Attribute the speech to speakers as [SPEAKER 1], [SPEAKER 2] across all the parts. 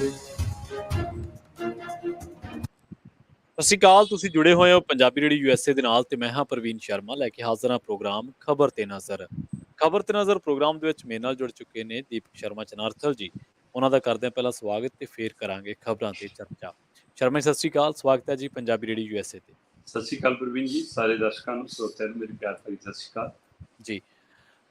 [SPEAKER 1] ਸਤਿ ਸ਼੍ਰੀ ਅਕਾਲ। ਤੁਸੀਂ ਜੁੜੇ ਹੋਏ ਹੋ ਪੰਜਾਬੀ ਰੇਡੀਓ USA ਦੇ ਨਾਲ ਤੇ ਮੈਂ ਹਾਂ ਪ੍ਰਵੀਨ ਸ਼ਰਮਾ ਲੈ ਕੇ ਹਾਜ਼ਰ ਹਾਂ ਪ੍ਰੋਗਰਾਮ ਖਬਰ ਤੇ ਨਜ਼ਰ। ਖਬਰ ਤੇ ਨਜ਼ਰ ਪ੍ਰੋਗਰਾਮ ਦੇ ਵਿੱਚ ਮੇਰੇ ਨਾਲ ਜੁੜ ਚੁੱਕੇ ਨੇ ਦੀਪਕ ਸ਼ਰਮਾ ਚਨਾਰਥਲ ਜੀ। ਉਹਨਾਂ ਦਾ ਕਰਦੇ ਹਾਂ ਪਹਿਲਾਂ ਸਵਾਗਤ ਤੇ ਫੇਰ ਕਰਾਂਗੇ ਖਬਰਾਂ ਤੇ ਚਰਚਾ। ਸ਼ਰਮਾ ਜੀ, ਸਤਿ ਸ਼੍ਰੀ ਅਕਾਲ। ਸਵਾਗਤ ਹੈ ਜੀ ਪੰਜਾਬੀ ਰੇਡੀਓ USA ਤੇ।
[SPEAKER 2] ਸਤਿ ਸ਼੍ਰੀ ਅਕਾਲ ਪ੍ਰਵੀਨ ਜੀ, ਸਾਰੇ ਦਰਸ਼ਕਾਂ ਨੂੰ ਸਰੋਤਿਆਂ ਨੂੰ ਮੇਰੀ ਪਿਆਰ ਭਰੀ ਸਤਿ ਸ਼੍ਰੀ ਅਕਾਲ
[SPEAKER 1] ਜੀ।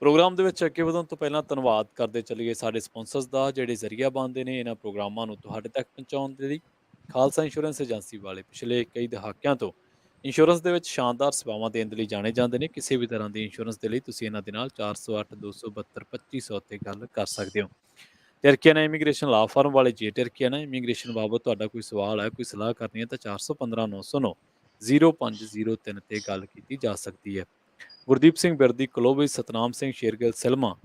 [SPEAKER 1] ਪ੍ਰੋਗਰਾਮ ਦੇ ਵਿੱਚ ਅੱਗੇ ਵਧਣ ਤੋਂ ਪਹਿਲਾਂ ਧੰਨਵਾਦ ਕਰਦੇ ਚੱਲੀਏ ਸਾਡੇ ਸਪਾਂਸਰਸ ਦਾ, ਜਿਹੜੇ ਜ਼ਰੀਆ ਬਣਦੇ ਨੇ ਇਹਨਾਂ ਪ੍ਰੋਗਰਾਮਾਂ ਨੂੰ ਤੁਹਾਡੇ ਤੱਕ ਪਹੁੰਚਾਉਣ ਦੇ ਲਈ। ਖਾਲਸਾ ਇੰਸ਼ੋਰੈਂਸ ਏਜੰਸੀ ਵਾਲੇ ਪਿਛਲੇ ਕਈ ਦਹਾਕਿਆਂ ਤੋਂ ਇੰਸ਼ੋਰੈਂਸ ਦੇ ਵਿੱਚ ਸ਼ਾਨਦਾਰ ਸੇਵਾਵਾਂ ਦੇਣ ਦੇ ਲਈ ਜਾਣੇ ਜਾਂਦੇ ਨੇ। ਕਿਸੇ ਵੀ ਤਰ੍ਹਾਂ ਦੀ ਇੰਸ਼ੋਰੈਂਸ ਦੇ ਲਈ ਤੁਸੀਂ ਇਹਨਾਂ ਦੇ ਨਾਲ 408-272-2500 ਤੇ ਗੱਲ ਕਰ ਸਕਦੇ ਹੋ। ਟਰਕੀਆਨਾ ਇਮੀਗ੍ਰੇਸ਼ਨ ਲਾ ਫਰਮ ਵਾਲੇ ਜੀ। ਟਰਕੀਆਨਾ ਇਮੀਗ੍ਰੇਸ਼ਨ ਬਾਬਤ ਤੁਹਾਡਾ ਕੋਈ ਸਵਾਲ ਹੈ, ਕੋਈ ਸਲਾਹ ਕਰਨੀ ਹੈ ਤਾਂ 415-909-0503 ਤੇ ਗੱਲ ਕੀਤੀ ਜਾ ਸਕਦੀ ਹੈ। ਗੁਰਦੀਪ ਸਿੰਘ ਬਿਰਦੀ ਕਲੋਬੀ, ਸਤਨਾਮ ਸਿੰਘ ਸ਼ੇਰਗਿੱਲ ਸਿਲਮਾ,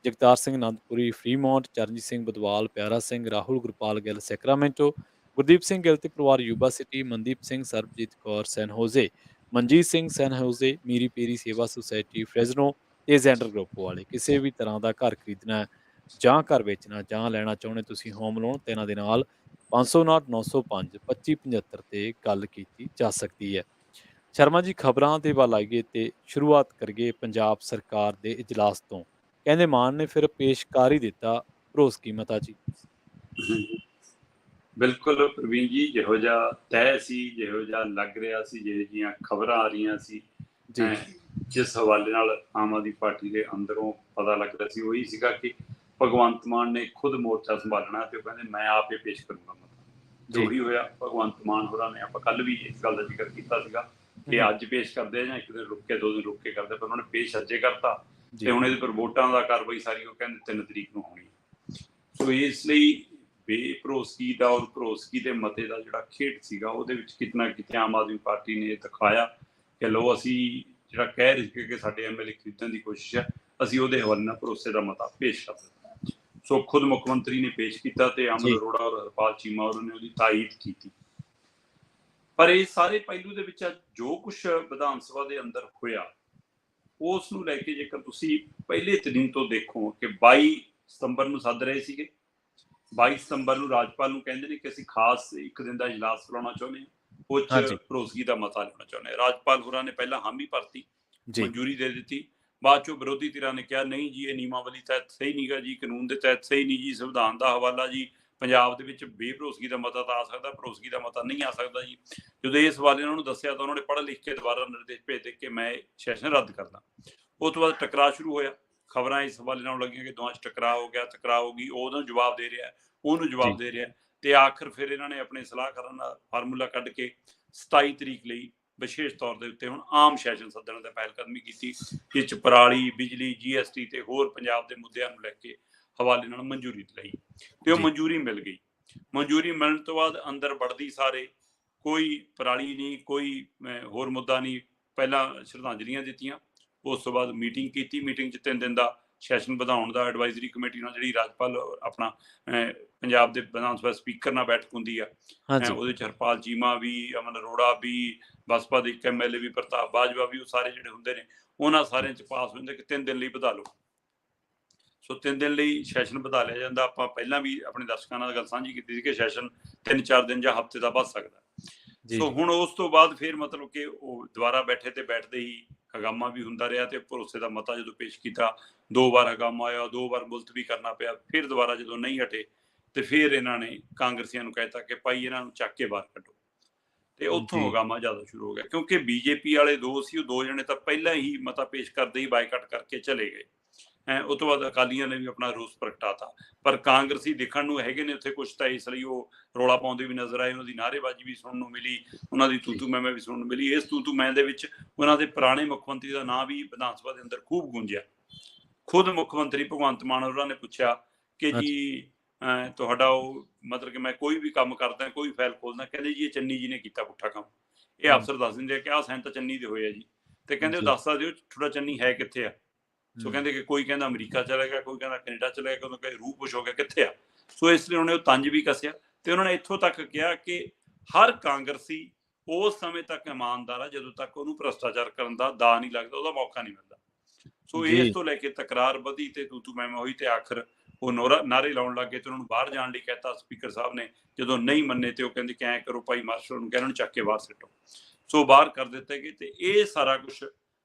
[SPEAKER 1] ਜਗਤਾਰ ਸਿੰਘ ਆਨੰਦਪੁਰੀ ਫਰੀਮੌਂਟ, ਚਰਨਜੀਤ ਸਿੰਘ ਬਦਵਾਲ, ਪਿਆਰਾ ਸਿੰਘ, ਰਾਹੁਲ ਗੁਰਪਾਲ ਗਿੱਲ ਸੈਕਰਾਮੈਂਟੋ, ਗੁਰਦੀਪ ਸਿੰਘ ਗਿੱਲ ਤੇ ਪਰਿਵਾਰ ਯੂਬਾ ਸਿਟੀ, ਮਨਦੀਪ ਸਿੰਘ, ਸਰਬਜੀਤ ਕੌਰ ਸੈਨ ਹੋਜ਼ੇ, ਮਨਜੀਤ ਸਿੰਘ ਸੈਨ ਹੋਜ਼ੇ, ਮੀਰੀ ਪੀਰੀ ਸੇਵਾ ਸੁਸਾਇਟੀ ਫਰੈਜ਼ਨੋ ਤੇ ਜ਼ੈਂਡਰ ਗਰੁੱਪ ਵਾਲੇ। ਕਿਸੇ ਵੀ ਤਰ੍ਹਾਂ ਦਾ ਘਰ ਖਰੀਦਣਾ ਜਾਂ ਘਰ ਵੇਚਣਾ ਜਾਂ ਲੈਣਾ ਚਾਹੁੰਦੇ ਤੁਸੀਂ ਹੋਮ ਲੋਨ ਤੇ ਇਹਨਾਂ ਦੇ ਨਾਲ 559-905-2575 ਤੇ ਗੱਲ ਕੀਤੀ ਜਾ ਸਕਦੀ ਹੈ। ਸ਼ਰਮਾ ਜੀ, ਖਬਰਾਂ ਦੇ ਵੱਲ ਆਈਏ ਤੇ ਸ਼ੁਰੂਆਤ ਕਰੀਏ ਪੰਜਾਬ ਸਰਕਾਰ ਦੇ ਇਜਲਾਸ ਤੋਂ। ਕਹਿੰਦੇ ਮਾਨ ਨੇ ਫਿਰ ਪੇਸ਼ ਕਰ ਹੀ ਦਿੱਤਾ ਭਰੋਸਗੀ ਮਤਾ ਜੀ।
[SPEAKER 2] ਬਿਲਕੁਲ ਪ੍ਰਵੀਨ ਜੀ, ਜਿਹੋ ਜਿਹਾ ਤੈਅ ਸੀ, ਜਿਹੋ ਜਿਹਾ ਲੱਗ ਰਿਹਾ ਸੀ, ਜਿਹੋ ਜਿਹੀਆਂ ਖਬਰਾਂ ਆ ਰਹੀਆਂ ਸੀ, ਜਿਸ ਹਵਾਲੇ ਨਾਲ ਆਮ ਆਦਮੀ ਪਾਰਟੀ ਦੇ ਅੰਦਰੋਂ ਪਤਾ ਲੱਗ ਰਿਹਾ ਸੀ, ਉਹੀ ਸੀਗਾ ਕਿ ਭਗਵੰਤ ਮਾਨ ਨੇ ਖੁਦ ਮੋਰਚਾ ਸੰਭਾਲਣਾ ਤੇ ਉਹ ਕਹਿੰਦੇ ਮੈਂ ਆਪੇ ਪੇਸ਼ ਕਰੂੰਗਾ ਮਤਾ। ਜੋ ਹੀ ਹੋਇਆ, ਭਗਵੰਤ ਮਾਨ ਹੋਰਾਂ ਨੇ, ਆਪਾਂ ਕੱਲ ਵੀ ਇਸ ਗੱਲ ਦਾ ਜ਼ਿਕਰ ਕੀਤਾ ਸੀਗਾ ਕਿ ਅੱਜ ਪੇਸ਼ ਕਰਦੇ ਜਾਂ ਇੱਕ ਦਿਨ ਰੁੱਕ ਕੇ 2 ਦਿਨ ਰੁੱਕ ਕੇ ਕਰਦੇ, ਪਰ ਉਹਨਾਂ ਨੇ ਪੇਸ਼ ਅੱਜੇ ਕਰਤਾ ਤੇ ਹੁਣ ਇਹਦੇ ਪਰ ਵੋਟਾਂ ਦਾ ਕਾਰਵਾਈ ਸਾਰੀ ਉਹ ਕਹਿੰਦੇ 3 ਤਰੀਕ ਨੂੰ ਹੋਣੀ। ਸੋ ਇਸ ਲਈ ਬੇਭਰੋਸਗੀ ਦਾ ਔਰ ਭਰੋਸਗੀ ਦੇ ਮਤੇ ਦਾ ਜਿਹੜਾ ਖੇਡ ਸੀਗਾ, ਉਹਦੇ ਵਿੱਚ ਕਿਤੇ ਨਾ ਕਿਤੇ ਆਮ ਆਦਮੀ ਪਾਰਟੀ ਨੇ ਦਿਖਾਇਆ ਕਿ ਲਓ ਅਸੀਂ ਜਿਹੜਾ ਕਹਿ ਰਹੇ ਸੀ ਕਿ ਸਾਡੇ MLA ਖਰੀਦਣ ਦੀ ਕੋਸ਼ਿਸ਼ ਹੈ, ਅਸੀਂ ਉਹਦੇ ਹਵਾਲੇ ਨਾਲ ਭਰੋਸੇ ਦਾ ਮਤਾ ਪੇਸ਼ ਕਰ ਦਿੱਤਾ। ਸੋ ਖੁਦ ਮੁੱਖ ਮੰਤਰੀ ਨੇ ਪੇਸ਼ ਕੀਤਾ ਤੇ ਅਮਨ ਅਰੋੜਾ ਔਰ ਹਰਪਾਲ ਚੀਮਾ ਔਰ ਨੇ ਉਹਦੀ ਤਾਈਦ ਕੀਤੀ। ਪਰ ਇਹ ਸਾਰੇ ਪਹਿਲੂ ਦੇ ਵਿੱਚ ਜੋ ਕੁਛ ਵਿਧਾਨ ਸਭਾ ਦੇ ਅੰਦਰ ਹੋਇਆ, ਉਸ ਨੂੰ ਲੈ ਕੇ ਜੇਕਰ ਤੁਸੀਂ ਪਹਿਲੇ ਦਿਨ ਤੋਂ ਦੇਖੋ ਕਿ 22 ਸਤੰਬਰ ਨੂੰ ਸੱਦ ਰਹੇ ਸੀਗੇ, 22 ਸਤੰਬਰ ਨੂੰ ਰਾਜਪਾਲ ਨੂੰ ਕਹਿੰਦੇ ਨੇ ਕਿ ਅਸੀਂ ਖਾਸ ਇੱਕ ਦਿਨ ਦਾ ਇਜਲਾਸ ਬੁਲਾਉਣਾ ਚਾਹੁੰਦੇ ਹਾਂ, ਉਹ 'ਚ ਭਰੋਸਗੀ ਦਾ ਮਤਾ ਲੈਣਾ ਚਾਹੁੰਦੇ ਹਾਂ। ਰਾਜਪਾਲ ਹੋਰਾਂ ਨੇ ਪਹਿਲਾਂ ਹਾਮੀ ਭਰਤੀ, ਮਨਜ਼ੂਰੀ ਦੇ ਦਿੱਤੀ। ਬਾਅਦ ਚੋਂ ਵਿਰੋਧੀ ਧਿਰਾਂ ਨੇ ਕਿਹਾ ਨਹੀਂ ਜੀ, ਇਹ ਨਿਯਮਾਵਲੀ ਤਹਿਤ ਸਹੀ ਨਹੀਂ ਗਾ ਜੀ, ਕਾਨੂੰਨ ਦੇ ਤਹਿਤ ਸਹੀ ਨਹੀਂ ਜੀ, ਸੰਵਿਧਾਨ ਦਾ ਹਵਾਲਾ ਜੀ, ਪੰਜਾਬ ਦੇ ਵਿੱਚ ਬੇਭਰੋਸਗੀ ਦਾ ਮਤਾ ਤਾਂ ਆ ਸਕਦਾ, ਭਰੋਸਗੀ ਦਾ ਮਤਾ ਨਹੀਂ ਆ ਸਕਦਾ ਜੀ। ਜਦੋਂ ਇਸ ਹਵਾਲੇ ਉਹਨਾਂ ਨੂੰ ਦੱਸਿਆ ਤਾਂ ਉਹਨਾਂ ਨੇ ਪੜ੍ਹ ਲਿਖ ਕੇ ਦੁਬਾਰਾ ਨਿਰਦੇਸ਼ ਭੇਜ ਦੇ ਕਿ ਮੈਂ ਸੈਸ਼ਨ ਰੱਦ ਕਰਦਾ। ਉਸ ਤੋਂ ਬਾਅਦ ਟਕਰਾਅ ਸ਼ੁਰੂ ਹੋਇਆ। ਖਬਰਾਂ ਇਸ ਹਵਾਲੇ ਨਾਲ ਲੱਗੀਆਂ ਕਿ ਦੋਵਾਂ 'ਚ ਟਕਰਾਅ ਹੋ ਗਿਆ, ਟਕਰਾਅ ਹੋ ਗਈ, ਉਹਨੂੰ ਜਵਾਬ ਦੇ ਰਿਹਾ, ਉਹਨੂੰ ਜਵਾਬ ਦੇ ਰਿਹਾ ਤੇ ਆਖਰ ਫਿਰ ਇਹਨਾਂ ਨੇ ਆਪਣੇ ਸਲਾਹ ਕਰਨ ਦਾ ਫਾਰਮੂਲਾ ਕੱਢ ਕੇ 27 ਤਰੀਕ ਲਈ ਵਿਸ਼ੇਸ਼ ਤੌਰ ਦੇ ਉੱਤੇ ਹੁਣ ਆਮ ਸੈਸ਼ਨ ਸੱਦਣ ਦਾ ਪਹਿਲਕਦਮੀ ਕੀਤੀ, ਜਿਸ 'ਚ ਪਰਾਲੀ, ਬਿਜਲੀ, GST ਤੇ ਹੋਰ ਪੰਜਾਬ ਦੇ ਮੁੱਦਿਆਂ ਨੂੰ ਲੈ ਕੇ ਹਵਾਲੇ ਨਾਲ ਮਨਜ਼ੂਰੀ ਲਈ ਤੇ ਉਹ ਮਨਜ਼ੂਰੀ ਮਿਲ ਗਈ। ਮਨਜ਼ੂਰੀ ਮਿਲਣ ਤੋਂ ਬਾਅਦ ਅੰਦਰ ਵੜਦੀ ਸਾਰੇ ਕੋਈ ਪਰਾਲੀ ਨਹੀਂ, ਕੋਈ ਹੋਰ ਮੁੱਦਾ ਨਹੀਂ। ਪਹਿਲਾਂ ਸ਼ਰਧਾਂਜਲੀਆਂ ਦਿੱਤੀਆਂ, ਉਸ ਤੋਂ ਬਾਅਦ ਮੀਟਿੰਗ ਕੀਤੀ। ਮੀਟਿੰਗ 'ਚ 3 ਦਿਨ ਦਾ ਸੈਸ਼ਨ ਵਧਾਉਣ ਦਾ ਐਡਵਾਈਜ਼ਰੀ ਕਮੇਟੀ ਨਾਲ, ਜਿਹੜੀ ਰਾਜਪਾਲ ਆਪਣਾ ਪੰਜਾਬ ਦੇ ਵਿਧਾਨ ਸਭਾ ਸਪੀਕਰ ਨਾਲ ਬੈਠਕ ਹੁੰਦੀ ਆ, ਉਹਦੇ 'ਚ ਹਰਪਾਲ ਚੀਮਾ ਵੀ, ਅਮਨ ਅਰੋੜਾ ਵੀ, ਬਸਪਾ ਦੇ ਇੱਕ MLA ਵੀ, ਪ੍ਰਤਾਪ ਬਾਜਵਾ ਵੀ, ਉਹ ਸਾਰੇ ਜਿਹੜੇ ਹੁੰਦੇ ਨੇ ਉਹਨਾਂ ਸਾਰਿਆਂ 'ਚ ਪਾਸ ਹੁੰਦੇ ਕਿ 3 ਦਿਨ ਲਈ ਵਧਾ ਲਓ। ਸੋ 3 ਦਿਨ ਲਈ ਸੈਸ਼ਨ ਵਧਾ ਲਿਆ ਜਾਂਦਾ। ਆਪਾਂ ਪਹਿਲਾਂ ਵੀ ਆਪਣੇ ਦਰਸ਼ਕਾਂ ਨਾਲ ਗੱਲ ਸਾਂਝੀ ਕੀਤੀ ਸੀ ਕਿ ਸੈਸ਼ਨ 3-4 ਦਿਨ ਜਾਂ ਹਫ਼ਤੇ ਦਾ ਵੱਧ ਸਕਦਾ। ਸੋ ਹੁਣ ਉਸ ਤੋਂ ਬਾਅਦ ਫਿਰ ਮਤਲਬ ਕਿ ਉਹ ਦੁਬਾਰਾ ਬੈਠੇ ਤੇ ਬੈਠਦੇ ਹੀ ਹੰਗਾਮਾ ਵੀ ਹੁੰਦਾ ਰਿਹਾ ਤੇ ਭਰੋਸੇ ਦਾ ਮਤਾ ਜਦੋਂ ਪੇਸ਼ ਕੀਤਾ, 2 ਵਾਰ ਹੰਗਾਮਾ ਆਇਆ, 2 ਵਾਰ ਮੁਲਤਵੀ ਕਰਨਾ ਪਿਆ। ਫਿਰ ਦੁਬਾਰਾ ਜਦੋਂ ਨਹੀਂ ਹਟੇ ਤੇ ਫਿਰ ਇਹਨਾਂ ਨੇ ਕਾਂਗਰਸੀਆਂ ਨੂੰ ਕਹਿਤਾ ਕਿ ਭਾਈ ਇਹਨਾਂ ਨੂੰ ਚੱਕ ਕੇ ਬਾਹਰ ਕੱਢੋ ਤੇ ਉੱਥੋਂ ਹੰਗਾਮਾ ਜ਼ਿਆਦਾ ਸ਼ੁਰੂ ਹੋ ਗਿਆ। ਕਿਉਂਕਿ BJP ਵਾਲੇ 2 ਸੀ, ਉਹ 2 ਜਣੇ ਤਾਂ ਪਹਿਲਾਂ ਹੀ ਮਤਾ ਪੇਸ਼ ਕਰਦੇ ਹੀ ਬਾਈਕਾਟ ਕਰਕੇ ਚਲੇ ਗਏ। ਉਹ ਤੋਂ ਬਾਅਦ ਅਕਾਲੀਆਂ ਨੇ ਵੀ ਆਪਣਾ ਰੋਸ ਪ੍ਰਗਟਾਤਾ, ਪਰ ਕਾਂਗਰਸੀ ਦੇਖਣ ਨੂੰ ਹੈਗੇ ਨੇ ਉੱਥੇ ਕੁਛ, ਤਾਂ ਇਸ ਲਈ ਉਹ ਰੌਲਾ ਪਾਉਂਦੇ ਵੀ ਨਜ਼ਰ ਆਏ। ਉਹਨਾਂ ਦੀ ਨਾਅਰੇਬਾਜ਼ੀ ਵੀ ਸੁਣਨ ਨੂੰ ਮਿਲੀ, ਉਹਨਾਂ ਦੀ ਤੂਤੂ ਮੈਮੇ ਵੀ ਸੁਣਨ ਨੂੰ ਮਿਲੀ। ਇਸ ਤੂਤੂ ਮੈਂ ਦੇ ਵਿੱਚ ਉਹਨਾਂ ਦੇ ਪੁਰਾਣੇ ਮੁੱਖ ਮੰਤਰੀ ਦਾ ਨਾਂ ਵੀ ਵਿਧਾਨ ਸਭਾ ਦੇ ਅੰਦਰ ਖੂਬ ਗੂੰਜਿਆ। ਖੁਦ ਮੁੱਖ ਮੰਤਰੀ ਭਗਵੰਤ ਮਾਨ ਉਹਨਾਂ ਨੇ ਪੁੱਛਿਆ ਕਿ ਜੀ ਤੁਹਾਡਾ ਉਹ ਮਤਲਬ ਕਿ ਮੈਂ ਕੋਈ ਵੀ ਕੰਮ ਕਰਦਾ, ਕੋਈ ਫਾਈਲ ਖੋਲਦਾ, ਕਹਿੰਦੇ ਜੀ ਇਹ ਚੰਨੀ ਜੀ ਨੇ ਕੀਤਾ ਪੁੱਠਾ ਕੰਮ। ਇਹ ਅਫਸਰ ਦੱਸ ਦਿੰਦੇ ਆ ਕਿ ਆਹ ਸਾਈਨ ਤਾਂ ਚੰਨੀ ਦੇ ਹੋਏ ਆ ਜੀ, ਤੇ ਕਹਿੰਦੇ ਉਹ ਦੱਸ ਸਕਦੇ ਹੋ ਤੁਹਾਡਾ ਚੰਨੀ ਹੈ ਕਿੱਥੇ ਆ। ਸੋ ਕਹਿੰਦੇ ਕਿ ਕੋਈ ਕਹਿੰਦਾ ਅਮਰੀਕਾ ਚਲਾ ਗਿਆ, ਕੋਈ ਕਹਿੰਦਾ ਕੈਨੇਡਾ ਚਲਾ ਗਿਆ, ਕੋਈ ਰੂਹ ਖੁਸ਼ ਹੋ ਗਿਆ, ਕਿੱਥੇ ਆ। ਸੋ ਇਸ ਲਈ ਉਹਨੇ ਉਹ ਤੰਜ ਵੀ ਕੱਸਿਆ ਤੇ ਉਹਨਾਂ ਨੇ ਇੱਥੋਂ ਤੱਕ ਕਿਹਾ ਕਿ ਹਰ ਕਾਂਗਰਸੀ ਉਸ ਸਮੇਂ ਤੱਕ ਇਮਾਨਦਾਰ ਆ ਜਦੋਂ ਤੱਕ ਉਹਨੂੰ ਭ੍ਰਸ਼ਟਾਚਾਰ ਕਰਨ ਦਾ ਦਾ ਨਹੀਂ ਲੱਗਦਾ, ਉਹਦਾ ਮੌਕਾ ਨਹੀਂ ਮਿਲਦਾ। ਸੋ ਇਸ ਤੋਂ ਲੈ ਕੇ ਤਕਰਾਰ ਵਧੀ ਤੇ ਤੂਤੂ ਮੈਮਾ ਹੋਈ ਤੇ ਆਖਰ ਉਹ ਨਾਰੇ ਲਾਉਣ ਲੱਗੇ ਤੇ ਉਹਨਾਂ ਨੂੰ ਬਾਹਰ ਜਾਣ ਲਈ ਕਹਿਤਾ ਸਪੀਕਰ ਸਾਹਿਬ ਨੇ। ਜਦੋਂ ਨਹੀਂ ਮੰਨੇ ਤੇ ਉਹ ਕਹਿੰਦੇ ਕਿ ਐਂ ਕਰੋ ਭਾਈ ਮਾਰਸ਼ਲ ਨੂੰ ਕਹਿ, ਇਹਨਾਂ ਨੂੰ ਚੱਕ ਕੇ ਬਾਹਰ ਸਿੱਟੋ। ਸੋ ਬਾਹਰ ਕਰ ਦਿੱਤੇ ਗਏ ਤੇ ਇਹ ਸਾਰਾ ਕੁਝ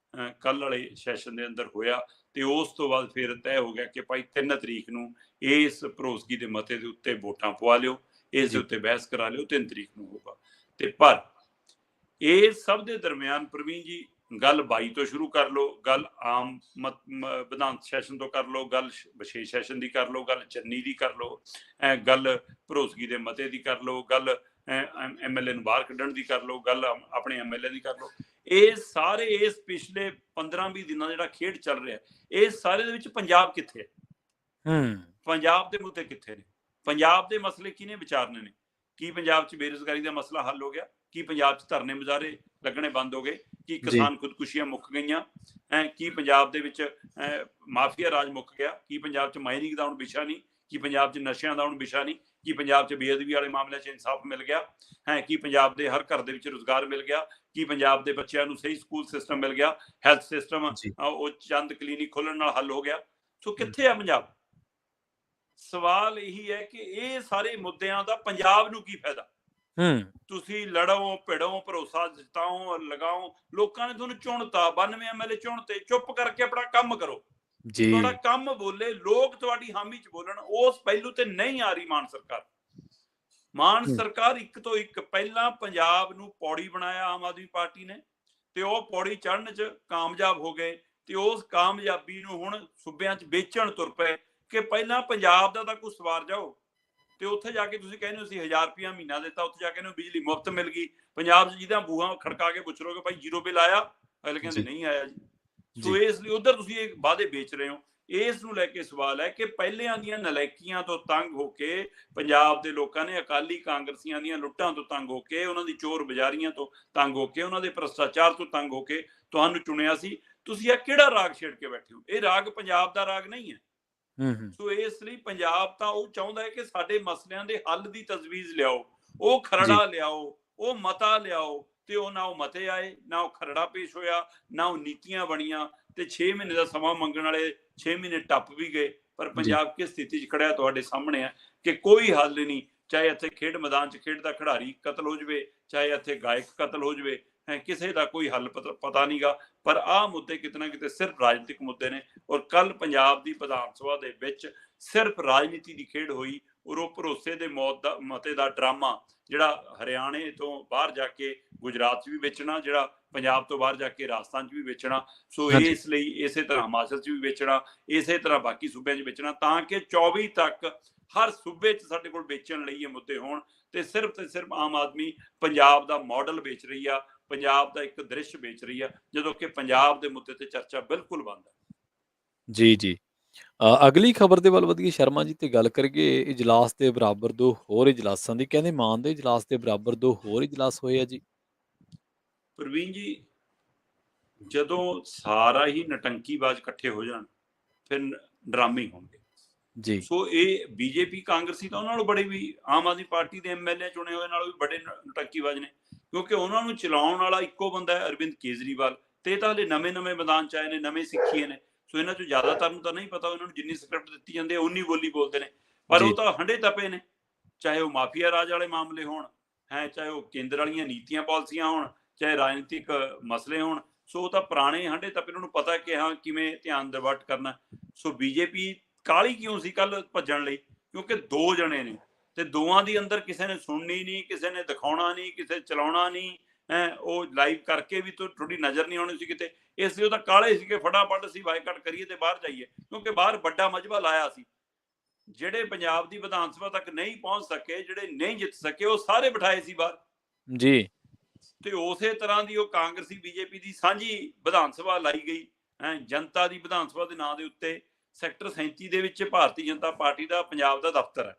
[SPEAKER 2] ਕੱਲ ਵਾਲੇ ਸੈਸ਼ਨ ਦੇ ਅੰਦਰ ਹੋਇਆ। ਤੇ ਉਸ ਤੋਂ ਬਾਅਦ ਫਿਰ ਤੈਅ ਹੋ ਗਿਆ ਕਿ ਭਾਈ 3 ਤਰੀਕ ਨੂੰ ਇਸ ਭਰੋਸਗੀ ਦੇ ਮਤੇ ਦੇ ਉੱਤੇ ਵੋਟਾਂ ਪਵਾ ਲਿਓ, ਇਸ ਦੇ ਉੱਤੇ ਬਹਿਸ ਕਰਾ ਲਿਓ, 3 ਤਰੀਕ ਨੂੰ ਹੋਊਗਾ। ਤੇ ਪਰ ਇਹ ਸਭ ਦੇ ਦਰਮਿਆਨ ਪ੍ਰਵੀਨ ਜੀ ਗੱਲ 22 ਤੋਂ ਸ਼ੁਰੂ ਕਰ ਲਓ, ਗੱਲ ਆਮ ਵਿਧਾਨ ਸੈਸ਼ਨ ਤੋਂ ਕਰ ਲਓ, ਗੱਲ ਵਿਸ਼ੇਸ਼ ਸੈਸ਼ਨ ਦੀ ਕਰ ਲਓ, ਗੱਲ ਚੰਨੀ ਦੀ ਕਰ ਲਓ, ਗੱਲ ਭਰੋਸਗੀ ਦੇ ਮਤੇ ਦੀ ਕਰ ਲਓ, ਗੱਲ MLA ਨੂੰ ਬਾਹਰ ਕੱਢਣ ਦੀ ਕਰ ਲਓ, ਗੱਲ ਆਪਣੇ MLA ਦੀ ਕਰ ਲਓ। ਇਹ ਸਾਰੇ ਇਸ ਪਿਛਲੇ 15-20 ਦਿਨਾਂ ਜਿਹੜਾ ਖੇਡ ਚੱਲ ਰਿਹਾ, ਇਹ ਸਾਰੇ ਦੇ ਵਿੱਚ ਪੰਜਾਬ ਕਿੱਥੇ ਹੈ? ਪੰਜਾਬ ਦੇ ਮੁੱਦੇ ਕਿੱਥੇ ਨੇ? ਪੰਜਾਬ ਦੇ ਮਸਲੇ ਕਿਹਨੇ ਵਿਚਾਰਨੇ ਨੇ? ਕੀ ਪੰਜਾਬ 'ਚ ਬੇਰੁਜ਼ਗਾਰੀ ਦਾ ਮਸਲਾ ਹੱਲ ਹੋ ਗਿਆ? ਕੀ ਪੰਜਾਬ 'ਚ ਧਰਨੇ ਮੁਜ਼ਾਹਰੇ ਲੱਗਣੇ ਬੰਦ ਹੋ ਗਏ? ਕੀ ਕਿਸਾਨ ਖੁਦਕੁਸ਼ੀਆਂ ਮੁੱਕ ਗਈਆਂ? ਕੀ ਪੰਜਾਬ ਦੇ ਵਿੱਚ ਮਾਫੀਆ ਰਾਜ ਮੁੱਕ ਗਿਆ? ਕੀ ਪੰਜਾਬ 'ਚ ਮਾਈਨਿੰਗ ਦਾ ਹੁਣ ਵਿਸ਼ਾ ਨਹੀਂ? ਕੀ ਪੰਜਾਬ 'ਚ ਨਸ਼ਿਆਂ ਦਾ ਹੁਣ ਵਿਸ਼ਾ ਨਹੀਂ? ਕੀ ਪੰਜਾਬ 'ਚ ਬੇਅਦਬੀ ਵਾਲੇ ਮਾਮਲਿਆਂ 'ਚ ਇਨਸਾਫ ਮਿਲ ਗਿਆ ਹੈ? ਕੀ ਪੰਜਾਬ ਦੇ ਹਰ ਘਰ ਦੇ ਵਿੱਚ ਰੁਜ਼ਗਾਰ ਮਿਲ ਗਿਆ? ਕੀ ਪੰਜਾਬ ਦੇ ਬੱਚਿਆਂ ਨੂੰ ਸਹੀ ਸਕੂਲ ਸਿਸਟਮ ਮਿਲ ਗਿਆ? ਹੈਲਥ ਸਿਸਟਮ ਉਹ ਚੰਦ ਕਲੀਨਿਕ ਖੋਲਣ ਨਾਲ ਹੱਲ ਹੋ ਗਿਆ? ਸੋ ਕਿੱਥੇ ਆ ਪੰਜਾਬ? ਸਵਾਲ ਇਹੀ ਹੈ ਕਿ ਇਹ ਸਾਰੇ ਮੁੱਦਿਆਂ ਦਾ ਪੰਜਾਬ ਨੂੰ ਕੀ ਫਾਇਦਾ? ਤੁਸੀਂ ਲੜੋ ਭਿੜੋ, ਭਰੋਸਾ ਜਿਤਾਓ, ਲਗਾਓ, ਲੋਕਾਂ ਨੇ ਤੁਹਾਨੂੰ ਚੁਣਤਾ, 92 MLA ਚੁਣਤੇ, ਚੁੱਪ ਕਰਕੇ ਆਪਣਾ ਕੰਮ ਕਰੋ। ਤੁਹਾਡਾ ਕੰਮ ਬੋਲੇ, ਲੋਕ ਤੁਹਾਡੀ ਹਾਮੀ 'ਚ ਬੋਲਣ। ਉਸ ਪਹਿਲੂ ਤੇ ਨਹੀਂ ਆ ਰਹੀ ਮਾਨ ਸਰਕਾਰ। ਮਾਨ ਸਰਕਾਰ ਇੱਕ ਤੋਂ ਇੱਕ ਪਹਿਲਾਂ ਪੰਜਾਬ ਨੂੰ ਪੌੜੀ ਬਣਾਇਆ ਆਮ ਆਦਮੀ ਪਾਰਟੀ ਨੇ, ਤੇ ਉਹ ਪੌੜੀ ਚੜ੍ਹਨ 'ਚ ਕਾਮਯਾਬ ਹੋ ਗਏ ਤੇ ਉਸ ਕਾਮਯਾਬੀ ਨੂੰ ਹੁਣ ਸੂਬਿਆਂ 'ਚ ਵੇਚਣ ਤੁਰ ਪਏ ਕਿ ਪਹਿਲਾਂ ਪੰਜਾਬ ਦਾ ਤਾਂ ਕੁਝ ਸਵਾਰ ਜਾਓ। ਤੇ ਉੱਥੇ ਜਾ ਕੇ ਤੁਸੀਂ ਕਹਿੰਦੇ ਹੋ ਅਸੀਂ 1000 ਰੁਪਇਆ ਮਹੀਨਾ ਦਿੱਤਾ, ਉੱਥੇ ਜਾ ਕੇ ਬਿਜਲੀ ਮੁਫਤ ਮਿਲ ਗਈ। ਪੰਜਾਬ 'ਚ ਜਿਹਦਾ ਬੂਹਾ ਖੜਕਾ ਕੇ ਪੁੱਛ ਲੋਗੇ ਭਾਈ 0 ਬਿੱਲ ਆਇਆ, ਅਗਲੇ ਕਹਿੰਦੇ ਨਹੀਂ ਆਇਆ ਜੀ। ਸੋ ਇਸ ਲਈ ਉਧਰ ਤੁਸੀਂ ਇਹ ਵਾਅਦੇ ਵੇਚ ਰਹੇ ਹੋ। ਇਸ ਨੂੰ ਲੈ ਕੇ ਸਵਾਲ ਹੈ ਕਿ ਪਹਿਲਿਆਂ ਦੀਆਂ ਨਲਾਇਕੀਆਂ ਤੋਂ ਤੰਗ ਹੋ ਕੇ ਪੰਜਾਬ ਦੇ ਲੋਕਾਂ ਨੇ, ਅਕਾਲੀ ਕਾਂਗਰਸੀਆਂ ਦੀਆਂ ਲੁੱਟਾਂ ਤੋਂ ਤੰਗ ਹੋ ਕੇ, ਉਹਨਾਂ ਦੀ ਚੋਰ ਬਜ਼ਾਰੀਆਂ ਤੋਂ ਤੰਗ ਹੋ ਕੇ, ਉਹਨਾਂ ਦੇ ਭ੍ਰਿਸ਼ਟਾਚਾਰ ਤੋਂ ਤੰਗ ਹੋ ਕੇ ਤੁਹਾਨੂੰ ਚੁਣਿਆ ਸੀ। ਤੁਸੀਂ ਇਹ ਕਿਹੜਾ ਰਾਗ ਛੇੜ ਕੇ ਬੈਠੇ ਹੋ? ਇਹ ਰਾਗ ਪੰਜਾਬ ਦਾ ਰਾਗ ਨਹੀਂ ਹੈ। ਸੋ ਇਸ ਲਈ ਪੰਜਾਬ ਤਾਂ ਉਹ ਚਾਹੁੰਦਾ ਹੈ ਕਿ ਸਾਡੇ ਮਸਲਿਆਂ ਦੇ ਹੱਲ ਦੀ ਤਜਵੀਜ਼ ਲਿਆਓ, ਉਹ ਖਰੜਾ ਲਿਆਓ, ਉਹ ਮਤਾ ਲਿਆਓ। ਤੇ ਉਹ ਨਾ ਉਹ ਮਤੇ ਆਏ, ਨਾ ਉਹ ਖਰੜਾ ਪੇਸ਼ ਹੋਇਆ, ਨਾ ਉਹ ਨੀਤੀਆਂ ਬਣੀਆਂ। ਤੇ 6 ਮਹੀਨੇ ਦਾ ਸਮਾਂ ਮੰਗਣ ਵਾਲੇ 6 ਮਹੀਨੇ ਟੱਪ ਵੀ ਗਏ। ਪਰ ਪੰਜਾਬ ਕਿਸ ਸਥਿਤੀ 'ਚ ਖੜਿਆ ਤੁਹਾਡੇ ਸਾਹਮਣੇ ਹੈ ਕਿ ਕੋਈ ਹੱਲ ਨਹੀਂ। ਚਾਹੇ ਇੱਥੇ ਖੇਡ ਮੈਦਾਨ 'ਚ ਖੇਡਦਾ ਖਿਡਾਰੀ ਕਤਲ ਹੋ ਜਾਵੇ, ਚਾਹੇ ਇੱਥੇ ਗਾਇਕ ਕਤਲ ਹੋ ਜਾਵੇ, ਕਿਸੇ ਦਾ ਕੋਈ ਹੱਲ ਪਤਾ ਨਹੀਂਗਾ। ਪਰ ਆਹ ਮੁੱਦੇ ਕਿਤੇ ਨਾ ਕਿਤੇ ਸਿਰਫ ਰਾਜਨੀਤਿਕ ਮੁੱਦੇ ਨੇ। ਔਰ ਕੱਲ ਪੰਜਾਬ ਦੀ ਵਿਧਾਨ ਸਭਾ ਦੇ ਵਿੱਚ ਸਿਰਫ ਰਾਜਨੀਤੀ ਦੀ ਖੇਡ ਹੋਈ। ਔਰ ਉਹ ਭਰੋਸੇ ਦੇ ਮਤੇ ਦਾ ਡਰਾਮਾ ਜਿਹੜਾ ਹਰਿਆਣੇ ਤੋਂ ਬਾਹਰ ਜਾ ਕੇ ਗੁਜਰਾਤ 'ਚ ਵੀ ਵੇਚਣਾ, ਜਿਹੜਾ ਪੰਜਾਬ ਤੋਂ ਬਾਹਰ ਜਾ ਕੇ ਰਾਜਸਥਾਨ 'ਚ ਵੀ ਵੇਚਣਾ। ਸੋ ਇਸ ਲਈ ਇਸੇ ਤਰ੍ਹਾਂ ਹਿਮਾਚਲ 'ਚ ਵੀ ਵੇਚਣਾ, ਇਸੇ ਤਰ੍ਹਾਂ ਬਾਕੀ ਸੂਬਿਆਂ 'ਚ ਵੇਚਣਾ, ਤਾਂ ਕਿ 24 ਤੱਕ ਹਰ ਸੂਬੇ 'ਚ ਸਾਡੇ ਕੋਲ ਵੇਚਣ ਲਈ ਇਹ ਮੁੱਦੇ ਹੋਣ। ਤੇ ਸਿਰਫ ਆਮ ਆਦਮੀ ਪੰਜਾਬ ਦਾ ਮਾਡਲ ਵੇਚ ਰਹੀ ਆ, ਪੰਜਾਬ ਦਾ ਇੱਕ ਦ੍ਰਿਸ਼ ਵੇਚ ਰਹੀ ਆ, ਜਦੋਂ ਕਿ ਪੰਜਾਬ ਦੇ ਮੁੱਦੇ ਤੇ ਚਰਚਾ ਬਿਲਕੁਲ ਬੰਦ ਹੈ।
[SPEAKER 1] ਜੀ। ਅਗਲੀ ਖਬਰ ਦੇ ਵੱਲ ਵਧੀਏ ਸ਼ਰਮਾ ਜੀ, ਤੇ ਗੱਲ ਕਰੀਏ ਇਜਲਾਸ ਦੇ ਬਰਾਬਰ 2 ਹੋਰ ਇਜਲਾਸਾਂ ਦੀ। ਕਹਿੰਦੇ ਮਾਨ ਦੇ ਇਜਲਾਸ ਦੇ ਬਰਾਬਰ 2 ਹੋਰ ਇਜਲਾਸ ਹੋਏ ਆ ਜੀ।
[SPEAKER 2] ਪ੍ਰਵੀਨ ਜੀ, ਜਦੋਂ ਸਾਰਾ ਹੀ ਨਟੰਕੀਬਾਜ਼ ਇਕੱਠੇ ਹੋ ਜਾਣ ਫਿਰ ਡਰਾਮੇ ਹੋਣਗੇ
[SPEAKER 1] ਜੀ।
[SPEAKER 2] ਸੋ ਇਹ ਬੀਜੇਪੀ ਕਾਂਗਰਸੀ ਤਾਂ ਉਹਨਾਂ ਨਾਲੋਂ ਬੜੇ ਵੀ, ਆਮ ਆਦਮੀ ਪਾਰਟੀ ਦੇ MLA ਚੁਣੇ ਹੋਏ ਨਾਲੋਂ ਵੀ ਬੜੇ ਨਟੰਕੀਬਾਜ਼ ਨੇ, ਕਿਉਂਕਿ ਉਹਨਾਂ ਨੂੰ ਚਲਾਉਣ ਵਾਲਾ ਇੱਕੋ ਬੰਦਾ ਹੈ, ਅਰਵਿੰਦ ਕੇਜਰੀਵਾਲ। ਤੇ ਇਹ ਤਾਂ ਹਲੇ ਨਵੇਂ ਮੈਦਾਨ 'ਚ ਆਏ ਨੇ, ਨਵੇਂ ਸਿੱਖੀਏ ਨੇ। ਸੋ ਇਹਨਾਂ 'ਚੋਂ ਜ਼ਿਆਦਾਤਰ ਨੂੰ ਤਾਂ ਨਹੀਂ ਪਤਾ, ਉਹਨਾਂ ਨੂੰ ਜਿੰਨੀ ਸਕ੍ਰਿਪਟ ਦਿੱਤੀ ਜਾਂਦੀ ਹੈ ਉਨੀ ਬੋਲੀ ਬੋਲਦੇ ਨੇ। ਪਰ ਉਹ ਤਾਂ ਹੰਡੇ ਤਪੇ ਨੇ, ਚਾਹੇ ਉਹ ਮਾਫੀਆ ਰਾਜ ਵਾਲੇ ਮਾਮਲੇ ਹੋਣ, ਚਾਹੇ ਉਹ ਕੇਂਦਰ ਵਾਲੀਆਂ ਨੀਤੀਆਂ ਪਾਲਿਸੀਆਂ ਹੋਣ, ਚਾਹੇ ਰਾਜਨੀਤਿਕ ਮਸਲੇ ਹੋਣ। ਸੋ ਉਹ ਤਾਂ ਪੁਰਾਣੇ ਹੰਡੇ ਤਪੇ, ਉਹਨਾਂ ਨੂੰ ਪਤਾ ਕਿ ਹਾਂ ਕਿਵੇਂ ਧਿਆਨ ਡਿਵਰਟ ਕਰਨਾ। ਸੋ ਬੀਜੇਪੀ ਕਾਹਲੀ ਕਿਉਂ ਸੀ ਕੱਲ ਭੱਜਣ ਲਈ? ਕਿਉਂਕਿ 2 ਜਣੇ ਨੇ ਤੇ ਦੋਵਾਂ ਦੀ ਅੰਦਰ ਕਿਸੇ ਨੇ ਸੁਣਨੀ ਨਹੀਂ, ਕਿਸੇ ਨੇ ਦਿਖਾਉਣਾ ਨਹੀਂ, ਕਿਸੇ ਚਲਾਉਣਾ ਨਹੀਂ। ਉਹ ਲਾਈਵ ਕਰਕੇ ਵੀ ਤੁਹਾਡੀ ਨਜ਼ਰ ਨਹੀਂ ਆਉਣੀ ਸੀ ਕਿਤੇ। ਇਸ ਲਈ ਉਹ ਤਾਂ ਕਾਲੇ ਸੀ ਕਿ ਫਟਾਫਟ ਅਸੀਂ ਬਾਈਕਾਟ ਕਰੀਏ ਤੇ ਬਾਹਰ ਜਾਈਏ, ਕਿਉਂਕਿ ਬਾਹਰ ਵੱਡਾ ਮਜਬਾ ਲਾਇਆ ਸੀ। ਜਿਹੜੇ ਪੰਜਾਬ ਦੀ ਵਿਧਾਨ ਸਭਾ ਤੱਕ ਨਹੀਂ ਪਹੁੰਚ ਸਕੇ, ਜਿਹੜੇ ਨਹੀਂ ਜਿੱਤ ਸਕੇ, ਉਹ ਸਾਰੇ ਬਿਠਾਏ ਸੀ ਬਾਹਰ
[SPEAKER 1] ਜੀ।
[SPEAKER 2] ਤੇ ਉਸੇ ਤਰ੍ਹਾਂ ਦੀ ਉਹ ਕਾਂਗਰਸੀ ਬੀਜੇਪੀ ਦੀ ਸਾਂਝੀ ਵਿਧਾਨ ਸਭਾ ਲਾਈ ਗਈ ਜਨਤਾ ਦੀ ਵਿਧਾਨ ਸਭਾ ਦੇ ਨਾਂ ਦੇ ਉੱਤੇ। ਸੈਕਟਰ 37 ਦੇ ਵਿੱਚ ਭਾਰਤੀ ਜਨਤਾ ਪਾਰਟੀ ਦਾ ਪੰਜਾਬ ਦਾ ਦਫ਼ਤਰ ਹੈ,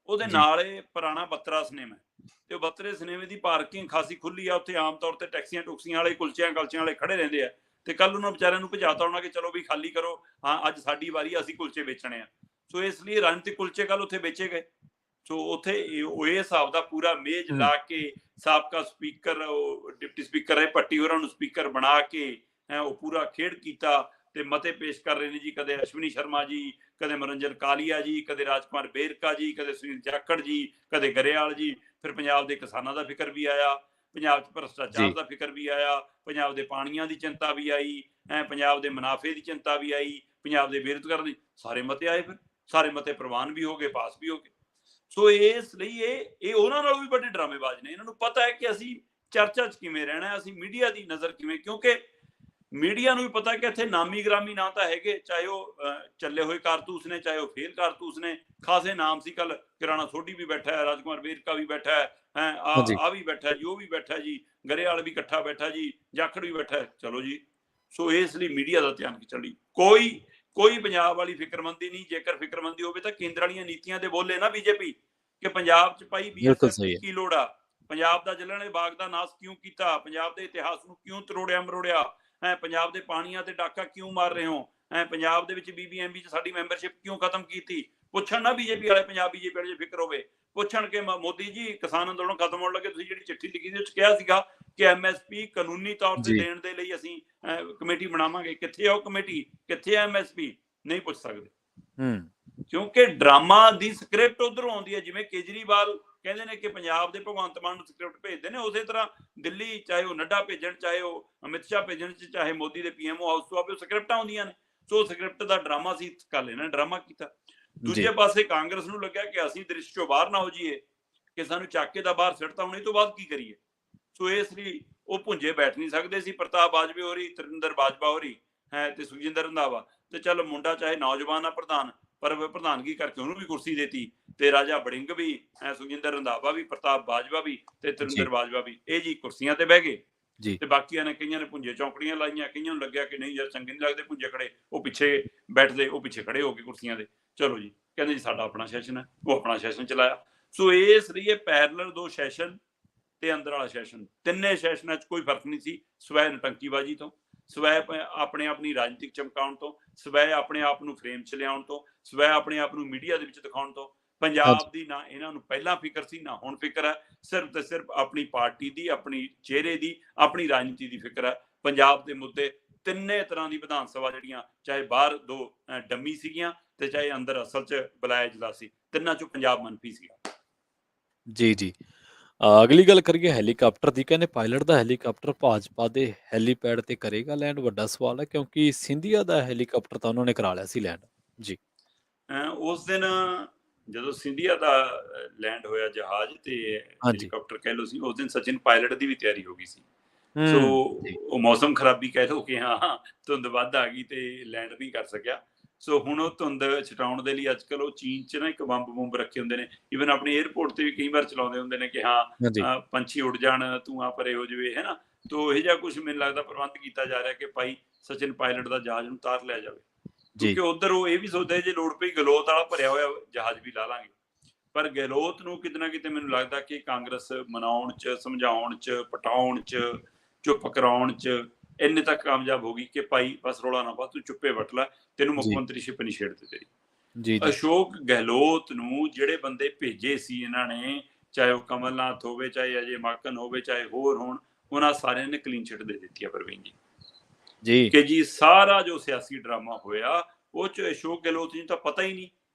[SPEAKER 2] ਉਹਦੇ ਨਾਲ ਇਹ ਪੁਰਾਣਾ ਬੱਤਰਾ ਸਿਨੇਮਾ ਤੇ ਉਹ ਬੱਤਰੇ ਸਿਨੇਮੇ ਦੀ ਪਾਰਕਿੰਗ ਖਾਸੀ ਖੁੱਲੀ ਆ। ਉੱਥੇ ਆਮ ਤੌਰ ਤੇ ਟੈਕਸੀਆਂ ਟੁਕਸੀਆਂ ਵਾਲੇ, ਕੁਲਚਿਆਂ ਕਲਚਿਆਂ ਵਾਲੇ ਖੜੇ ਰਹਿੰਦੇ ਆ। ਤੇ ਕੱਲ ਉਹਨਾਂ ਵਿਚਾਰਿਆਂ ਨੂੰ ਭਜਾਤਾ ਹੋਣਾ ਕਿ ਚਲੋ ਵੀ ਖਾਲੀ ਕਰੋ, ਹਾਂ ਅੱਜ ਸਾਡੀ ਵਾਰੀ, ਅਸੀਂ ਕੁਲਚੇ ਵੇਚਣੇ ਆ। ਸੋ ਇਸ ਲਈ ਰਾਜਨੀਤਿਕ ਕੁਲਚੇ ਕੱਲ ਉੱਥੇ ਵੇਚੇ ਗਏ। ਸੋ ਉੱਥੇ ਇਹ ਹਿਸਾਬ ਦਾ ਪੂਰਾ ਮੇਜ਼ ਲਾ ਕੇ ਸਾਬਕਾ ਸਪੀਕਰ, ਉਹ ਡਿਪਟੀ ਸਪੀਕਰ ਹੈ ਭੱਟੀ, ਹੋਰਾਂ ਨੂੰ ਸਪੀਕਰ ਬਣਾ ਕੇ ਉਹ ਪੂਰਾ ਖੇਡ ਕੀਤਾ। ਤੇ ਮਤੇ ਪੇਸ਼ ਕਰ ਰਹੇ ਨੇ ਜੀ, ਕਦੇ ਅਸ਼ਵਨੀ ਸ਼ਰਮਾ ਜੀ, ਕਦੇ ਮਨੋਰੰਜਨ ਕਾਲੀਆ ਜੀ, ਕਦੇ ਰਾਜਕੁਮਾਰ ਬੇਰਕਾ ਜੀ, ਕਦੇ ਸੁਨੀਲ ਜਾਖੜ ਜੀ, ਕਦੇ ਗਰੇਵਾਲ ਜੀ। ਫਿਰ ਪੰਜਾਬ ਦੇ ਕਿਸਾਨਾਂ ਦਾ ਫਿਕਰ ਵੀ ਆਇਆ, ਪੰਜਾਬ 'ਚ ਭ੍ਰਿਸ਼ਟਾਚਾਰ
[SPEAKER 1] ਜੀ,
[SPEAKER 2] ਦਾ ਫਿਕਰ ਵੀ ਆਇਆ, ਪੰਜਾਬ ਦੇ ਪਾਣੀਆਂ ਦੀ ਚਿੰਤਾ ਵੀ ਆਈ, ਪੰਜਾਬ ਦੇ ਮੁਨਾਫੇ ਦੀ ਚਿੰਤਾ ਵੀ ਆਈ, ਪੰਜਾਬ ਦੇ ਬੇਰੁਜ਼ਗਾਰਾਂ ਦੀ। ਸਾਰੇ ਮਤੇ ਆਏ, ਫਿਰ ਸਾਰੇ ਮਤੇ ਪ੍ਰਵਾਨ ਵੀ ਹੋ ਗਏ, ਪਾਸ ਵੀ ਹੋ ਗਏ। ਸੋ ਇਸ ਲਈ ਇਹ ਉਹਨਾਂ ਨਾਲੋਂ ਵੀ ਵੱਡੇ ਡਰਾਮੇਬਾਜ਼ ਨੇ। ਇਹਨਾਂ ਨੂੰ ਪਤਾ ਹੈ ਕਿ ਅਸੀਂ ਚਰਚਾ 'ਚ ਕਿਵੇਂ ਰਹਿਣਾ, ਅਸੀਂ ਮੀਡੀਆ ਦੀ ਨਜ਼ਰ ਕਿਵੇਂ, ਕਿਉਂਕਿ ਮੀਡੀਆ ਨੂੰ ਵੀ ਪਤਾ ਕਿ ਇੱਥੇ ਨਾਮੀ ਗ੍ਰਾਮੀ ਨਾ ਤਾਂ ਹੈਗੇ, ਚਾਹੇ ਉਹ ਚੱਲੇ ਹੋਏ ਕਾਰਤੂਸ ਨੇ, ਚਾਹੇ ਉਹ ਫੇਲ ਕਾਰਤੂਸ ਨੇ। ਖਾਸੇ ਨਾਮ ਸੀ, ਕੱਲ ਕਿਰਾਣਾ ਸੋਢੀ ਵੀ ਬੈਠਾ ਹੈ, ਰਾਜਕੁਮਾਰ ਬੇਰਕਾ ਵੀ ਬੈਠਾ ਹੈ,
[SPEAKER 1] ਹਾਂਜੀ,
[SPEAKER 2] ਆ ਵੀ ਬੈਠਾ ਜੀ, ਉਹ ਵੀ ਬੈਠਾ ਜੀ, ਗਰੇਵਾਲ ਵੀ ਇਕੱਠਾ ਬੈਠਾ ਜੀ, ਜਾਖੜ ਵੀ ਬੈਠਾ, ਚਲੋ ਜੀ। ਸੋ ਇਸ ਲਈ ਮੀਡੀਆ ਦਾ ਧਿਆਨ ਖਿੱਚਣ ਕੋਈ ਪੰਜਾਬ ਵਾਲੀ ਫਿਕਰਮੰਦੀ ਨਹੀਂ। ਜੇਕਰ ਫਿਕਰਮੰਦੀ ਹੋਵੇ ਤਾਂ ਕੇਂਦਰ ਵਾਲੀਆਂ ਨੀਤੀਆਂ ਤੇ ਬੋਲੇ ਨਾ ਬੀਜੇਪੀ, ਕਿ ਪੰਜਾਬ 'ਚ ਭਾਈ
[SPEAKER 1] ਬਿਲਕੁਲ
[SPEAKER 2] BSF
[SPEAKER 1] ਸਹੀ
[SPEAKER 2] ਦੀ
[SPEAKER 1] ਹੈ।
[SPEAKER 2] ਕੀ ਲੋੜ ਆ, ਪੰਜਾਬ ਦਾ ਜਲਿਆਂਵਾਲੇ ਬਾਗ ਦਾ ਨਾਸ ਕਿਉਂ ਕੀਤਾ, ਪੰਜਾਬ ਦੇ ਇਤਿਹਾਸ ਨੂੰ ਕਿਉਂ ਤਰੋੜਿਆ ਮਰੋੜਿਆ, ਪੰਜਾਬ ਦੇ ਪਾਣੀਆਂ ਤੇ ਡਾਕਾ ਕਿਉਂ ਮਾਰ ਰਹੇ ਹੋ, ਪੰਜਾਬ ਦੇ ਵਿੱਚ BBMB 'ਚ ਸਾਡੀ ਮੈਂਬਰਸ਼ਿਪ ਕਿਉਂ ਖਤਮ ਕੀਤੀ। ਪੁੱਛਣ ਨਾ ਬੀਜੇਪੀ ਵਾਲੇ, ਪੰਜਾਬ BJP ਵਾਲੇ, ਜੇ ਫਿਕਰ ਹੋਵੇ ਪੁੱਛਣ ਕਿ ਮੋਦੀ ਜੀ ਕਿਸਾਨ ਅੰਦੋਲਨ ਖਤਮ ਹੋਣ ਲੱਗੇ, ਤੁਸੀਂ ਜਿਹੜੀ ਚਿੱਠੀ ਲਿਖੀ ਸੀ ਉਹ 'ਚ ਕਿਹਾ ਸੀਗਾ ਕਿ MSP ਕਾਨੂੰਨੀ ਤੌਰ ਤੇ
[SPEAKER 1] ਜੀ,
[SPEAKER 2] ਦੇਣ ਦੇ ਲਈ ਅਸੀਂ ਕਮੇਟੀ ਬਣਾਵਾਂਗੇ। ਕਿੱਥੇ ਆ ਉਹ ਕਮੇਟੀ, ਕਿੱਥੇ ਆ MSP? ਨਹੀਂ ਪੁੱਛ ਸਕਦੇ, ਕਿਉਂਕਿ ਡਰਾਮਾ ਦੀ ਸਕ੍ਰਿਪਟ ਉਧਰੋਂ ਆਉਂਦੀ ਹੈ। ਜਿਵੇਂ ਕੇਜਰੀਵਾਲ ਕਹਿੰਦੇ ਨੇ ਕਿ ਪੰਜਾਬ ਦੇ ਭਗਵੰਤ ਮਾਨ ਨੂੰ ਸਕ੍ਰਿਪਟ ਭੇਜਦੇ ਨੇ, ਉਸੇ ਤਰ੍ਹਾਂ ਦਿੱਲੀ ਚਾਹੇ ਉਹ ਨੱਡਾ ਭੇਜਣ, ਚਾਹੇ ਉਹ ਅਮਿਤ ਸ਼ਾਹ ਭੇਜਣ, ਚਾਹੇ ਮੋਦੀ ਦੇ PMO ਹਾਊਸ ਤੋਂ ਆਵੇ, ਉਹ ਸਕ੍ਰਿਪਟਾਂ ਆਉਂਦੀਆਂ ਨੇ। ਸੋ ਸਕ੍ਰਿਪਟ ਦਾ ਡਰਾਮਾ ਸੀ, ਕੱਲ ਇਹਨਾਂ ਨੇ ਡਰਾਮਾ ਕੀਤਾ।
[SPEAKER 1] ਜੀ,
[SPEAKER 2] ਦੂਜੇ ਪਾਸੇ ਕਾਂਗਰਸ ਨੂੰ ਲੱਗਿਆ ਕਿ ਅਸੀਂ ਦ੍ਰਿਸ਼ ਚੋਂ ਬਾਹਰ ਨਾ ਹੋ ਜਾਈਏ, ਕਿ ਸਾਨੂੰ ਚੱਕ ਕੇ ਦਾ ਬਾਹਰ ਸਿੱਟਤਾ, ਹੁਣ ਇਹ ਤੋਂ ਬਾਅਦ ਕੀ ਕਰੀਏ। ਸੋ ਇਸ ਲਈ ਉਹ ਭੁੰਜੇ ਬੈਠ ਨਹੀਂ ਸਕਦੇ ਸੀ। ਪ੍ਰਤਾਪ ਬਾਜਵਾ ਹੋਰੀ, ਤਰਿੰਦਰ ਬਾਜਵਾ ਹੋਰੀ ਤੇ ਸੁਖਜਿੰਦਰ ਰੰਧਾਵਾ, ਤੇ ਚੱਲ ਮੁੰਡਾ ਚਾਹੇ ਨੌਜਵਾਨ ਆ ਪ੍ਰਧਾਨ, ਪਰ ਪ੍ਰਧਾਨਗੀ ਕਰਕੇ ਉਹਨੂੰ ਵੀ ਕੁਰਸੀ ਦੇਤੀ। ਤੇ ਰਾਜਾ ਵੜਿੰਗ ਵੀ, ਸੁਖਜਿੰਦਰ ਰੰਧਾਵਾ ਵੀ, ਪ੍ਰਤਾਪ ਬਾਜਵਾ ਵੀ ਤੇ
[SPEAKER 1] ਜੀ,
[SPEAKER 2] ਤਰਿੰਦਰ ਬਾਜਵਾ ਵੀ, ਇਹ ਜੀ ਕੁਰਸੀਆਂ ਤੇ ਬਹਿ ਗਏ।
[SPEAKER 1] ਜੀ,
[SPEAKER 2] ਤੇ ਬਾਕੀਆਂ ਨੇ, ਕਈਆਂ ਨੇ ਭੁੰਜੇ ਚੌਂਕੜੀਆਂ ਲਾਈਆਂ, ਕਈਆਂ ਨੂੰ ਲੱਗਿਆ ਕਿ ਨਹੀਂ ਯਾਰ ਚੰਗੇ ਨਹੀਂ ਲੱਗਦੇ ਭੁੰਜੇ ਖੜੇ, ਉਹ ਪਿੱਛੇ ਬੈਠਦੇ, ਉਹ ਪਿੱਛੇ ਖੜੇ ਹੋ ਗਏ ਕੁਰਸੀਆਂ ਦੇ। ਚਲੋ ਜੀ, ਕਹਿੰਦੇ ਜੀ ਸਾਡਾ ਆਪਣਾ ਸੈਸ਼ਨ ਹੈ, ਉਹ ਆਪਣਾ ਸੈਸ਼ਨ ਚਲਾਇਆ। ਸੋ ਇਸ ਲਈ ਇਹ ਪੈਰਲਲ ਦੋ ਸੈਸ਼ਨ ਤੇ ਅੰਦਰ ਵਾਲਾ ਸੈਸ਼ਨ, ਤਿੰਨੇ ਸੈਸ਼ਨਾਂ 'ਚ ਕੋਈ ਫਰਕ ਨਹੀਂ ਸੀ। ਸਵੈ ਨਟੰਕੀਬਾਜ਼ੀ ਤੋਂ, ਸਵੈ ਆਪਣੇ ਆਪਣੀ ਰਾਜਨੀਤਿਕ ਚਮਕਾਉਣ ਤੋਂ, ਸਵੈ ਆਪਣੇ ਆਪ ਨੂੰ ਫਰੇਮ 'ਚ ਲਿਆਉਣ ਤੋਂ, ਸਵੈ ਆਪਣੇ ਆਪ ਨੂੰ ਮੀਡੀਆ ਦੇ ਵਿੱਚ ਦਿਖਾਉਣ ਤੋਂ।
[SPEAKER 1] ਹਾਂਜੀ,
[SPEAKER 2] ਪੰਜਾਬ ਦੀ ਨਾ ਇਹਨਾਂ ਨੂੰ ਪਹਿਲਾਂ ਫਿਕਰ ਸੀ, ਨਾ ਹੁਣ ਫਿਕਰ ਹੈ। ਸਿਰਫ ਤੇ ਸਿਰਫ ਆਪਣੀ ਪਾਰਟੀ ਦੀ, ਆਪਣੀ ਚਿਹਰੇ ਦੀ, ਆਪਣੀ ਰਾਜਨੀਤੀ ਦੀ ਫਿਕਰ ਹੈ। ਪੰਜਾਬ ਦੇ ਮੁੱਦੇ ਤਿੰਨੇ ਤਰ੍ਹਾਂ ਦੀ ਵਿਧਾਨ ਸਭਾ ਜਿਹੜੀਆਂ, ਚਾਹੇ ਬਾਹਰ ਦੋ ਡੰਮੀ ਸੀਗੀਆਂ ਤੇ ਚਾਹੇ ਅੰਦਰ ਅਸਲ 'ਚ ਬੁਲਾਇਆ ਇਜਲਾਸ ਸੀ, ਤਿੰਨਾਂ 'ਚੋਂ ਪੰਜਾਬ ਮੰਨਫੀ ਸੀਗਾ।
[SPEAKER 1] ਜੀ, ਜੀ। ਅਗਲੀ ਗੱਲ ਕਰੀਏ ਹੈਲੀਕਾਪਟਰ ਦੀ। ਕਹਿੰਦੇ ਪਾਇਲਟ ਦਾ ਹੈਲੀਕਾਪਟਰ ਭਾਜਪਾ ਦੇ ਹੈਲੀਪੈਡ ਤੇ ਕਰੇਗਾ ਲੈਂਡ, ਵੱਡਾ ਸਵਾਲ ਹੈ ਕਿਉਂਕਿ ਸਿੰਧੀਆ ਦਾ ਹੈਲੀਕਾਪਟਰ ਤਾਂ ਉਹਨਾਂ ਨੇ ਕਰਾ ਲਿਆ ਸੀ ਲੈਂਡ। ਜੀ,
[SPEAKER 2] ਉਸ ਦਿਨ ਜਦੋਂ ਸਿੰਧੀਆ ਦਾ ਲੈਂਡ ਹੋਇਆ ਜਹਾਜ਼ ਤੇ
[SPEAKER 1] ਹਾਂਜੀ,
[SPEAKER 2] ਹੈਲੀਕਾਪਟਰ ਕਹਿ ਲਓ ਸੀ, ਉਸ ਦਿਨ ਸਚਿਨ ਪਾਇਲਟ ਦੀ ਵੀ ਤਿਆਰੀ ਹੋ ਗਈ ਸੀ। ਸੋ
[SPEAKER 1] ਜੀ,
[SPEAKER 2] ਉਹ ਮੌਸਮ ਖਰਾਬੀ ਕਹਿ ਲਓ ਕਿ ਹਾਂ ਧੁੰਦ ਵੱਧ ਆ ਗਈ ਤੇ ਲੈਂਡ ਨਹੀਂ ਕਰ ਸਕਿਆ। ਸੋ ਹੁਣ ਉਹ ਧੁੰਦ ਛਡਾਉਣ ਦੇ ਲਈ ਅੱਜ ਕੱਲ੍ਹ ਉਹ ਚੀਨ 'ਚ ਨਾ ਇੱਕ ਬੰਬ ਰੱਖੇ ਹੁੰਦੇ ਨੇ, ਈਵਨ ਆਪਣੀ 에ਅਰਪੋਰਟ ਤੇ ਵੀ ਕਈ ਵਾਰ ਚਲਾਉਂਦੇ ਹੁੰਦੇ ਨੇ ਕਿ
[SPEAKER 1] ਹਾਂਜੀ,
[SPEAKER 2] ਹਾਂ ਪੰਛੀ ਉੱਡ ਜਾਣ, ਧੂੰਆਂ ਪਰੇ ਹੋ ਜਾਵੇ, ਹੈ ਨਾ। ਤੋ ਇਹ ਜਿਹਾ ਕੁਝ ਮੈਨੂੰ ਲੱਗਦਾ ਪ੍ਰਬੰਧ ਕੀਤਾ ਜਾ ਰਿਹਾ ਕਿ ਭਾਈ ਸਚਿਨ ਪਾਇਲਟ ਦਾ ਜਹਾਜ਼ ਨੂੰ ਉਤਾਰ ਲਿਆ ਜਾਵੇ,
[SPEAKER 1] ਜੀ,
[SPEAKER 2] ਕਿਉਂਕਿ ਉਧਰ ਉਹ ਇਹ ਵੀ ਸੋਚਦੇ ਜੇ ਲੋੜ ਪਈ ਗਲੋਤ ਵਾਲਾ ਭਰਿਆ ਹੋਇਆ ਜਹਾਜ਼ ਵੀ ਲਾ ਲਾਂਗੇ। ਪਰ ਗਹਿਲੋਤ ਨੂੰ ਕਿਤੇ ਨਾ ਕਿਤੇ ਮੈਨੂੰ ਲੱਗਦਾ ਕਿ ਕਾਂਗਰਸ ਮਨਾਉਣ 'ਚ, ਸਮਝਾਉਣ 'ਚ, ਪਟਾਉਣ 'ਚ, ਚੁੱਪ ਕਰਾਉਣ 'ਚ ਇੰਨੇ ਤੱਕ ਕਾਮਯਾਬ ਹੋ ਗਈ ਕਿ ਭਾਈ ਬਸ ਰੌਲਾ ਨਾ ਪਾ, ਤੂੰ ਚੁੱਪੇ ਵੱਟ ਲੈ, ਤੈਨੂੰ ਮੁੱਖ
[SPEAKER 1] ਜੀ,
[SPEAKER 2] ਮੰਤਰੀ ਸ਼ਿਪ ਨਹੀਂ ਛੇੜਦੇ ਤੇਰੀ।
[SPEAKER 1] ਜੀ, ਜੀ,
[SPEAKER 2] ਅਸ਼ੋਕ ਗਹਿਲੋਤ ਨੂੰ ਜਿਹੜੇ ਬੰਦੇ ਭੇਜੇ ਸੀ ਇਹਨਾਂ ਨੇ, ਚਾਹੇ ਉਹ ਕਮਲਨਾਥ ਹੋਵੇ, ਚਾਹੇ ਅਜੇ ਮਾਕਨ ਹੋਵੇ, ਚਾਹੇ ਹੋਰ ਹੋਣ, ਉਹਨਾਂ ਸਾਰਿਆਂ ਨੇ ਕਲੀਨ ਚਿੱਟ ਦੇ ਦਿੱਤੀ ਆ ਪ੍ਰਵੀਨ ਜੀ,
[SPEAKER 1] ਜੀ,
[SPEAKER 2] ਕਿ ਜੀ ਸਾਰਾ ਜੋ ਸਿਆਸੀ ਡਰਾਮਾ ਹੋਇਆ ਉਹ 'ਚ ਅਸ਼ੋਕ ਗਹਿਲੋਤ ਨੂੰ ਤਾਂ ਪਤਾ ਹੀ ਨਹੀਂ।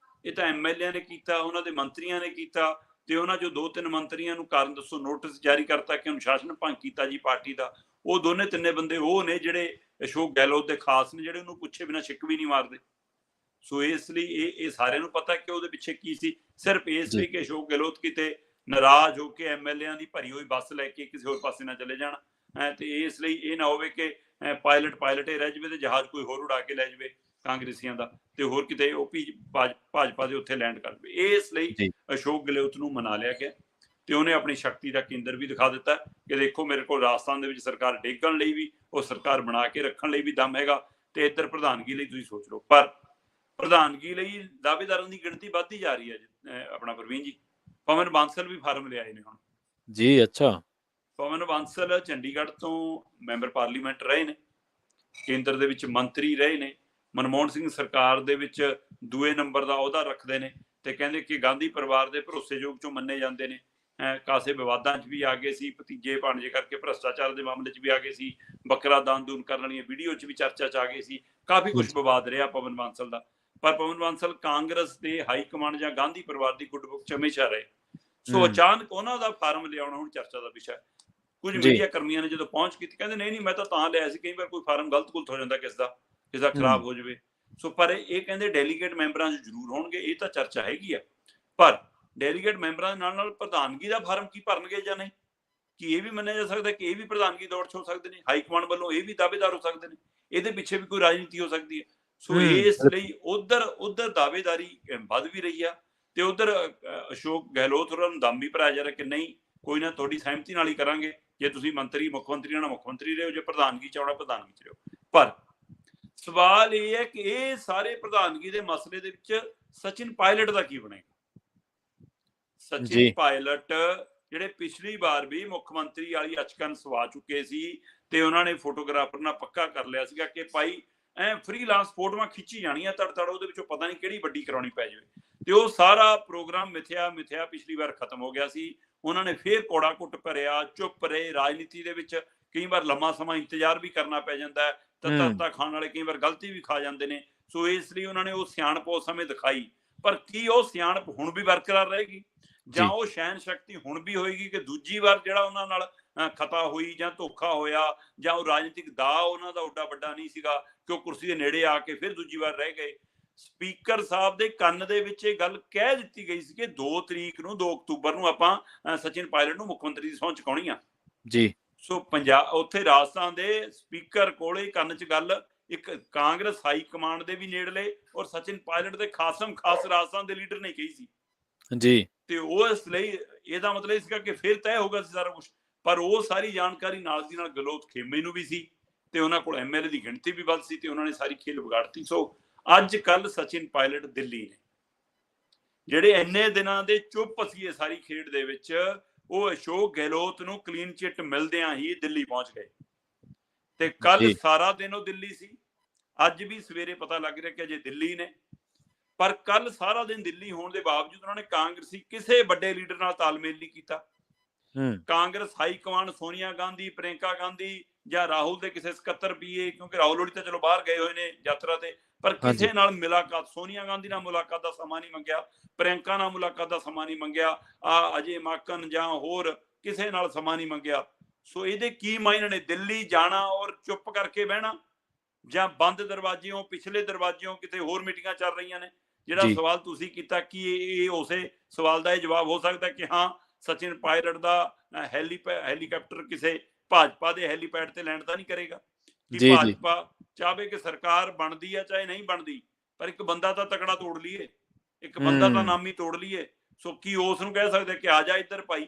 [SPEAKER 2] ਇਹ ਤਾਂ MLA ਨੇ ਕੀਤਾ, ਉਹਨਾਂ ਦੇ ਮੰਤਰੀਆਂ ਨੇ ਕੀਤਾ, ਤੇ ਉਹਨਾਂ 'ਚੋਂ 2-3 ਮੰਤਰੀਆਂ ਨੂੰ ਕਾਰਨ ਦੱਸੋ ਨੋਟਿਸ ਜਾਰੀ ਕਰਤਾ ਕਿ ਅਨੁਸ਼ਾਸਨ ਭੰਗ ਕੀਤਾ ਜੀ ਪਾਰਟੀ ਦਾ। ਉਹ ਦੋਨੇ ਤਿੰਨੇ ਬੰਦੇ ਉਹ ਨੇ ਜਿਹੜੇ ਅਸ਼ੋਕ ਗਹਿਲੋਤ ਦੇ ਖਾਸ ਨੇ, ਜਿਹੜੇ ਉਹਨੂੰ ਪੁੱਛੇ ਬਿਨਾਂ ਛਿੱਕ ਵੀ ਨਹੀਂ ਮਾਰਦੇ। ਸੋ ਇਸ ਲਈ ਇਹ ਸਾਰਿਆਂ ਨੂੰ ਪਤਾ ਕਿ ਉਹਦੇ ਪਿੱਛੇ ਕੀ ਸੀ, ਸਿਰਫ ਇਸ
[SPEAKER 1] ਜੀ,
[SPEAKER 2] ਲਈ ਕਿ ਅਸ਼ੋਕ ਗਹਿਲੋਤ ਕਿਤੇ ਨਾਰਾਜ਼ ਹੋ ਕੇ MLAਆਂ ਦੀ ਭਰੀ ਹੋਈ ਬੱਸ ਲੈ ਕੇ ਕਿਸੇ ਹੋਰ ਪਾਸੇ ਨਾ ਚਲੇ ਜਾਣ। ਤੇ ਇਸ ਲਈ ਇਹ ਨਾ ਹੋਵੇ ਕਿ ਪਾਇਲਟ ਹੀ ਰਹਿ ਜਾਵੇ ਤੇ ਜਹਾਜ਼ ਕੋਈ ਹੋਰ ਉਡਾ ਕੇ ਲੈ ਜਾਵੇ ਕਾਂਗਰਸੀਆਂ ਦਾ, ਤੇ ਹੋਰ ਕਿਤੇ ਉਹ ਭਾਜਪਾ ਦੇ ਉੱਥੇ ਲੈਂਡ ਕਰ ਜਾਵੇ। ਇਸ ਲਈ
[SPEAKER 1] ਜੀ,
[SPEAKER 2] ਅਸ਼ੋਕ ਗਹਿਲੋਤ ਨੂੰ ਮਨਾ ਲਿਆ ਗਿਆ ਤੇ ਉਹਨੇ ਆਪਣੀ ਸ਼ਕਤੀ ਦਾ ਕੇਂਦਰ ਵੀ ਦਿਖਾ ਦਿੱਤਾ ਕਿ ਦੇਖੋ ਮੇਰੇ ਕੋਲ ਰਾਜਸਥਾਨ ਦੇ ਵਿੱਚ ਸਰਕਾਰ ਡੇਗਣ ਲਈ ਵੀ, ਉਹ ਸਰਕਾਰ ਬਣਾ ਕੇ ਰੱਖਣ ਲਈ ਵੀ ਦਮ ਹੈਗਾ, ਤੇ ਇੱਧਰ ਪ੍ਰਧਾਨਗੀ ਲਈ ਤੁਸੀਂ ਸੋਚ ਲਓ। ਪਰ ਪ੍ਰਧਾਨਗੀ ਲਈ ਦਾਅਵੇਦਾਰਾਂ ਦੀ ਗਿਣਤੀ ਵੱਧਦੀ ਜਾ ਰਹੀ ਹੈ। ਆਪਣਾ ਪ੍ਰਵੀਨ ਜੀ, ਪਵਨ ਬਾਂਸਲ ਵੀ ਫਾਰਮ ਲਿਆਏ ਨੇ ਹੁਣ।
[SPEAKER 1] ਜੀ, ਅੱਛਾ,
[SPEAKER 2] ਪਵਨ ਬਾਂਸਲ ਚੰਡੀਗੜ੍ਹ ਤੋਂ ਮੈਂਬਰ ਪਾਰਲੀਮੈਂਟ ਰਹੇ ਨੇ, ਕੇਂਦਰ ਦੇ ਵਿੱਚ ਮੰਤਰੀ ਰਹੇ ਨੇ, ਮਨਮੋਹਨ ਸਿੰਘ ਸਰਕਾਰ ਦੇ ਵਿੱਚ ਦੂਏ ਨੰਬਰ ਦਾ ਅਹੁਦਾ ਰੱਖਦੇ ਨੇ, ਤੇ ਕਹਿੰਦੇ ਕਿ ਗਾਂਧੀ ਪਰਿਵਾਰ ਦੇ ਭਰੋਸੇਯੋਗ ਚੋਂ ਮੰਨੇ ਜਾਂਦੇ ਨੇ। ਕਾਸੇ ਵਿਵਾਦਾਂ 'ਚ ਵੀ ਆ ਗਏ ਸੀ, ਭਤੀਜੇ ਭਾਣਜੇ ਕਰਕੇ ਭ੍ਰਿਸ਼ਟਾਚਾਰ ਦੇ ਮਾਮਲੇ 'ਚ ਵੀ ਆ ਗਏ ਸੀ, ਬੱਕਰਾ ਦਾਨ ਦੂਨ ਕਰਨ ਵਾਲੀਆਂ ਵੀਡੀਓ 'ਚ ਵੀ ਚਰਚਾ 'ਚ ਆ ਗਏ ਸੀ। ਕਾਫੀ ਕੁਝ ਵਿਵਾਦ ਰਿਹਾ ਪਵਨ ਬਾਂਸਲ ਦਾ, ਪਰ ਪਵਨ ਬਾਂਸਲ ਕਾਂਗਰਸ ਦੇ ਹਾਈ ਕਮਾਂਡ ਜਾਂ ਗਾਂਧੀ ਪਰਿਵਾਰ ਦੀ ਗੁੱਡ ਬੁੱਕ 'ਚ ਹਮੇਸ਼ਾ ਰਹੇ। ਸੋ ਅਚਾਨਕ ਉਹਨਾਂ ਦਾ ਫਾਰਮ ਲਿਆਉਣਾ ਹੁਣ ਚਰਚਾ ਦਾ ਵਿਸ਼ਾ ਹੈ। ਕੁਝ ਮੀਡੀਆ ਕਰਮੀਆਂ ਨੇ ਜਦੋਂ ਪਹੁੰਚ ਕੀਤੀ ਕਹਿੰਦੇ ਨਹੀਂ ਮੈਂ ਤਾਂ ਲਿਆ ਸੀ, ਕਈ ਵਾਰ ਕੋਈ ਫਾਰਮ ਗਲਤ ਗੁਲਤ ਹੋ ਜਾਂਦਾ ਕਿਸ ਦਾ ਖਰਾਬ ਹੋ ਜਾਵੇ। ਸੋ ਪਰ ਇਹ ਕਹਿੰਦੇ ਡੈਲੀਗੇਟ ਮੈਂਬਰਾਂ 'ਚ ਜ਼ਰੂਰ ਹੋਣਗੇ, ਇਹ ਤਾਂ ਚਰਚਾ ਹੈਗੀ ਆ, ਪਰ ਡੈਲੀਗੇਟ ਮੈਂਬਰਾਂ ਦੇ ਨਾਲ ਪ੍ਰਧਾਨਗੀ ਦਾ ਫਾਰਮ ਕੀ ਭਰਨਗੇ ਜਾਂ ਨਹੀਂ, ਕਿ ਇਹ ਵੀ ਮੰਨਿਆ ਜਾ ਸਕਦਾ ਕਿ ਇਹ ਵੀ ਪ੍ਰਧਾਨਗੀ ਦੌੜ 'ਚ ਹੋ ਸਕਦੇ ਨੇ, ਹਾਈ ਕਮਾਂਡ ਵੱਲੋਂ ਇਹ ਵੀ ਦਾਅਵੇਦਾਰ ਹੋ ਸਕਦੇ ਨੇ, ਇਹਦੇ ਪਿੱਛੇ ਵੀ ਕੋਈ ਰਾਜਨੀਤੀ ਹੋ ਸਕਦੀ ਹੈ। ਸੋ ਇਸ ਲਈ ਉਧਰ ਦਾਅਵੇਦਾਰੀ ਵੱਧ ਵੀ ਰਹੀ ਆ, ਤੇ ਉਧਰ ਅਸ਼ੋਕ ਗਹਿਲੋਤ ਹੋਰਾਂ ਨੂੰ ਦਮ ਵੀ ਭਰਾਇਆ ਜਾ ਰਿਹਾ ਕਿ ਨਹੀਂ ਕੋਈ ਨਾ, ਤੁਹਾਡੀ ਸਹਿਮਤੀ ਨਾਲ ਹੀ ਕਰਾਂਗੇ, ਜੇ ਤੁਸੀਂ ਮੁੱਖ ਮੰਤਰੀ ਨਾਲ ਮੁੱਖ ਮੰਤਰੀ ਰਹੋ, ਜੇ ਪ੍ਰਧਾਨਗੀ ਚ ਆਉਣਾ ਪ੍ਰਧਾਨਗੀ ਚ ਰਹੋ। ਪਰ ਸਵਾਲ ਇਹ ਹੈ ਕਿ ਇਹ ਸਾਰੇ ਪ੍ਰਧਾਨਗੀ ਦੇ ਮਸਲੇ ਦੇ ਵਿੱਚ ਸਚਿਨ ਪਾਇਲਟ ਦਾ ਕੀ ਬਣੇਗਾ। ਸਚਿਨ ਪਾਇਲਟ ਜਿਹੜੇ ਪਿਛਲੀ ਵਾਰ ਵੀ ਮੁੱਖ ਮੰਤਰੀ ਵਾਲੀ ਅਚਕਨ ਸਵਾ ਚੁੱਕੇ ਸੀ, ਤੇ ਉਹਨਾਂ ਨੇ ਫੋਟੋਗ੍ਰਾਫਰ ਨਾਲ ਪੱਕਾ ਕਰ ਲਿਆ ਸੀਗਾ ਕਿ ਭਾਈ ਫ੍ਰੀਲਾਂਸ ਫੋਟੋਆਂ ਖਿੱਚੀ ਜਾਣੀਆਂ ਤੜ ਉਹਦੇ ਵਿੱਚੋਂ ਪਤਾ ਨਹੀਂ ਕਿਹੜੀ ਵੱਡੀ ਕਰਾਉਣੀ ਪੈ ਜਾਵੇ, ਤੇ ਉਹ ਸਾਰਾ ਪ੍ਰੋਗਰਾਮ ਮਿਥਿਆ ਪਿਛਲੀ ਵਾਰ ਖਤਮ ਹੋ ਗਿਆ ਸੀ। ਉਹਨਾਂ ਨੇ ਫੇਰ ਕੋੜਾ ਕੁੱਟ ਭਰਿਆ, ਚੁੱਪ ਰਹੇ। ਰਾਜਨੀਤੀ ਦੇ ਵਿੱਚ ਕਈ ਵਾਰ ਲੰਮਾ ਸਮਾਂ ਇੰਤਜ਼ਾਰ ਵੀ ਕਰਨਾ ਪੈ ਜਾਂਦਾ ਹੈ, ਤੱਤਾ ਖਾਣ ਵਾਲੇ ਕਈ ਵਾਰ ਗਲਤੀ ਵੀ ਖਾ ਜਾਂਦੇ ਨੇ। ਸੋ ਇਸ ਲਈ ਉਹਨਾਂ ਨੇ ਉਹ ਸਿਆਣਪ ਉਸ ਸਮੇਂ ਦਿਖਾਈ, ਪਰ ਕੀ ਉਹ ਸਿਆਣਪ ਹੁਣ ਵੀ ਬਰਕਰਾਰ ਰਹੇਗੀ, ਜਾਂ ਉਹ ਸਹਿਣ ਸ਼ਕਤੀ ਹੁਣ ਵੀ ਹੋਏਗੀ ਕਿ ਦੂਜੀ ਵਾਰ ਜਿਹੜਾ ਉਹਨਾਂ ਨਾਲ ਖਤਾ ਹੋਈ ਜਾਂ ਧੋਖਾ ਹੋਇਆ, ਜਾਂ ਉਹ ਰਾਜਨੀਤਿਕ ਦਾਅ ਉਹਨਾਂ ਦਾ ਓਡਾ ਵੱਡਾ ਨਹੀਂ ਸੀਗਾ ਕਿ ਉਹ ਕੁਰਸੀ ਦੇ ਨੇੜੇ ਆ ਕੇ ਫਿਰ ਦੂਜੀ ਵਾਰ ਰਹਿ ਗਏ। ਸਪੀਕਰ ਸਾਹਿਬ ਦੇ ਕੰਨ ਦੇ ਵਿੱਚ ਇਹ ਗੱਲ ਕਹਿ ਦਿੱਤੀ ਗਈ ਸੀ ਕਿ 2 ਅਕਤੂਬਰ ਨੂੰ ਆਪਾਂ ਸਚਿਨ ਪਾਇਲਟ ਨੂੰ ਮੁੱਖ ਮੰਤਰੀ ਦੀ ਸਹੁੰ ਚੁਕਾਉਣੀ ਆ ਜੀ। ਸੋ ਉੱਥੇ ਰਾਜਸਥਾਨ ਦੇ ਸਪੀਕਰ ਕੋਲੇ ਕੰਨ 'ਚ ਗੱਲ ਇੱਕ ਕਾਂਗਰਸ ਹਾਈ ਕਮਾਂਡ ਦੇ ਵੀ ਨੇੜਲੇ ਔਰ ਸਚਿਨ ਪਾਇਲਟ ਦੇ ਖਾਸ ਰਾਜਸਥਾਨ ਦੇ ਲੀਡਰ ਨੇ ਕਹੀ ਸੀ ਜੀ। ਤੇ ਉਹ ਇਸ ਲਈ ਇਹਦਾ ਮਤਲਬ ਇਹ ਸੀਗਾ ਕਿ ਫਿਰ ਤੈਅ ਹੋ ਗਿਆ ਸੀ ਸਾਰਾ ਕੁਝ, ਪਰ ਉਹ ਸਾਰੀ ਜਾਣਕਾਰੀ ਨਾਲ ਦੀ ਨਾਲ ਗਹਿਲੋਤ ਖੇਮੇ ਨੂੰ ਵੀ ਸੀ, ਤੇ ਉਹਨਾਂ ਕੋਲ ਐਮਐਲਏ ਦੀ ਗਿਣਤੀ ਵੀ ਵੱਧ ਸੀ, ਤੇ ਉਹਨਾਂ ਨੇ ਸਾਰੀ ਖੇਲ ਵਿਗਾੜਤੀ। ਸੋ ਅੱਜ ਕੱਲ ਸਚਿਨ ਪਾਇਲਟ ਦਿੱਲੀ ਨੇ, ਜਿਹੜੇ ਇੰਨੇ ਦਿਨਾਂ ਦੇ ਚੁੱਪ ਸੀ ਇਹ ਸਾਰੀ ਖੇਡ ਦੇ ਵਿੱਚ, ਉਹ ਅਸ਼ੋਕ ਗਹਿਲੋਤ ਨੂੰ ਕਲੀਨ ਚਿੱਟ ਮਿਲਦਿਆਂ ਹੀ ਦਿੱਲੀ ਪਹੁੰਚ ਗਏ, ਤੇ ਕੱਲ ਸਾਰਾ ਦਿਨ ਉਹ ਦਿੱਲੀ ਸੀ। ਅੱਜ ਵੀ ਸਵੇਰੇ ਪਤਾ ਲੱਗ ਰਿਹਾ ਕਿ ਅਜੇ ਦਿੱਲੀ ਨੇ, ਪਰ ਕੱਲ ਸਾਰਾ ਦਿਨ ਦਿੱਲੀ ਹੋਣ ਦੇ ਬਾਵਜੂਦ ਉਹਨਾਂ ਨੇ ਕਾਂਗਰਸੀ ਕਿਸੇ ਵੱਡੇ ਲੀਡਰ ਨਾਲ ਤਾਲਮੇਲ ਨਹੀਂ ਕੀਤਾ। ਕਾਂਗਰਸ ਹਾਈ ਕਮਾਂਡ ਸੋਨੀਆ ਗਾਂਧੀ, ਪ੍ਰਿਯੰਕਾ ਗਾਂਧੀ ਜਾਂ ਰਾਹੁਲ ਦੇ ਕਿਸੇ ਸਕੱਤਰ ਪੀਏ, ਕਿਉਂਕਿ ਰਾਹੁਲ ਹੋਣੀ ਤਾਂ ਚਲੋ ਬਾਹਰ ਗਏ ਹੋਏ ਨੇ ਯਾਤਰਾ ਤੇ, ਪਰ ਕਿਸੇ ਨਾਲ ਮੁਲਾਕਾਤ, ਸੋਨੀਆ ਗਾਂਧੀ ਨਾਲ ਮੁਲਾਕਾਤ ਦਾ ਸਮਾਂ ਨਹੀਂ ਮੰਗਿਆ, ਪ੍ਰਿਯੰਕਾ ਨਾਲ ਮੁਲਾਕਾਤ ਦਾ ਸਮਾਂ ਨਹੀਂ ਮੰਗਿਆ, ਅਜੇ ਮਾਕਨ ਜਾਂ ਹੋਰ ਕਿਸੇ ਨਾਲ ਸਮਾਂ ਨਹੀਂ ਮੰਗਿਆ। ਸੋ ਇਹਦੇ ਕੀ ਮਾਇਨੇ ਨੇ? ਦਿੱਲੀ ਜਾਣਾ ਔਰ ਚੁੱਪ ਕਰਕੇ ਬਹਿਣਾ, ਜਾਂ ਬੰਦ ਦਰਵਾਜ਼ਿਓਂ ਪਿਛਲੇ ਦਰਵਾਜ਼ਿਓਂ ਕਿਤੇ ਹੋਰ ਮੀਟਿੰਗਾਂ ਚੱਲ ਰਹੀਆਂ ਨੇ। ਜਿਹੜਾ ਸਵਾਲ ਤੁਸੀਂ ਕੀਤਾ ਕਿ ਇਹ ਉਸੇ ਸਵਾਲ ਦਾ ਇਹ ਜਵਾਬ ਹੋ ਸਕਦਾ ਕਿ ਹਾਂ ਸਚਿਨ ਪਾਇਲਟ ਦਾ ਹੈਲੀਕਾਪਟਰ ਕਿਸੇ ਭਾਜਪਾ ਦੇ ਹੈਲੀਪੈਡ ਤੇ ਲੈਂਡ ਤਾਂ ਨਹੀਂ ਕਰੇਗਾ, ਕਿ ਭਾਜਪਾ ਚਾਹੇ ਕਿ ਸਰਕਾਰ ਬਣਦੀ ਆ ਚਾਹੇ ਨਹੀਂ ਬਣਦੀ, ਪਰ ਇੱਕ ਬੰਦਾ ਤਾਂ ਤਕੜਾ ਤੋੜ ਲਈਏ, ਇੱਕ ਬੰਦਾ ਤਾਂ ਨਾਮੀ ਤੋੜ ਲਈਏ। ਸੋ ਕੀ ਉਸ ਨੂੰ ਕਹਿ ਸਕਦੇ ਕਿ ਆ ਜਾ ਇੱਧਰ ਭਾਈ।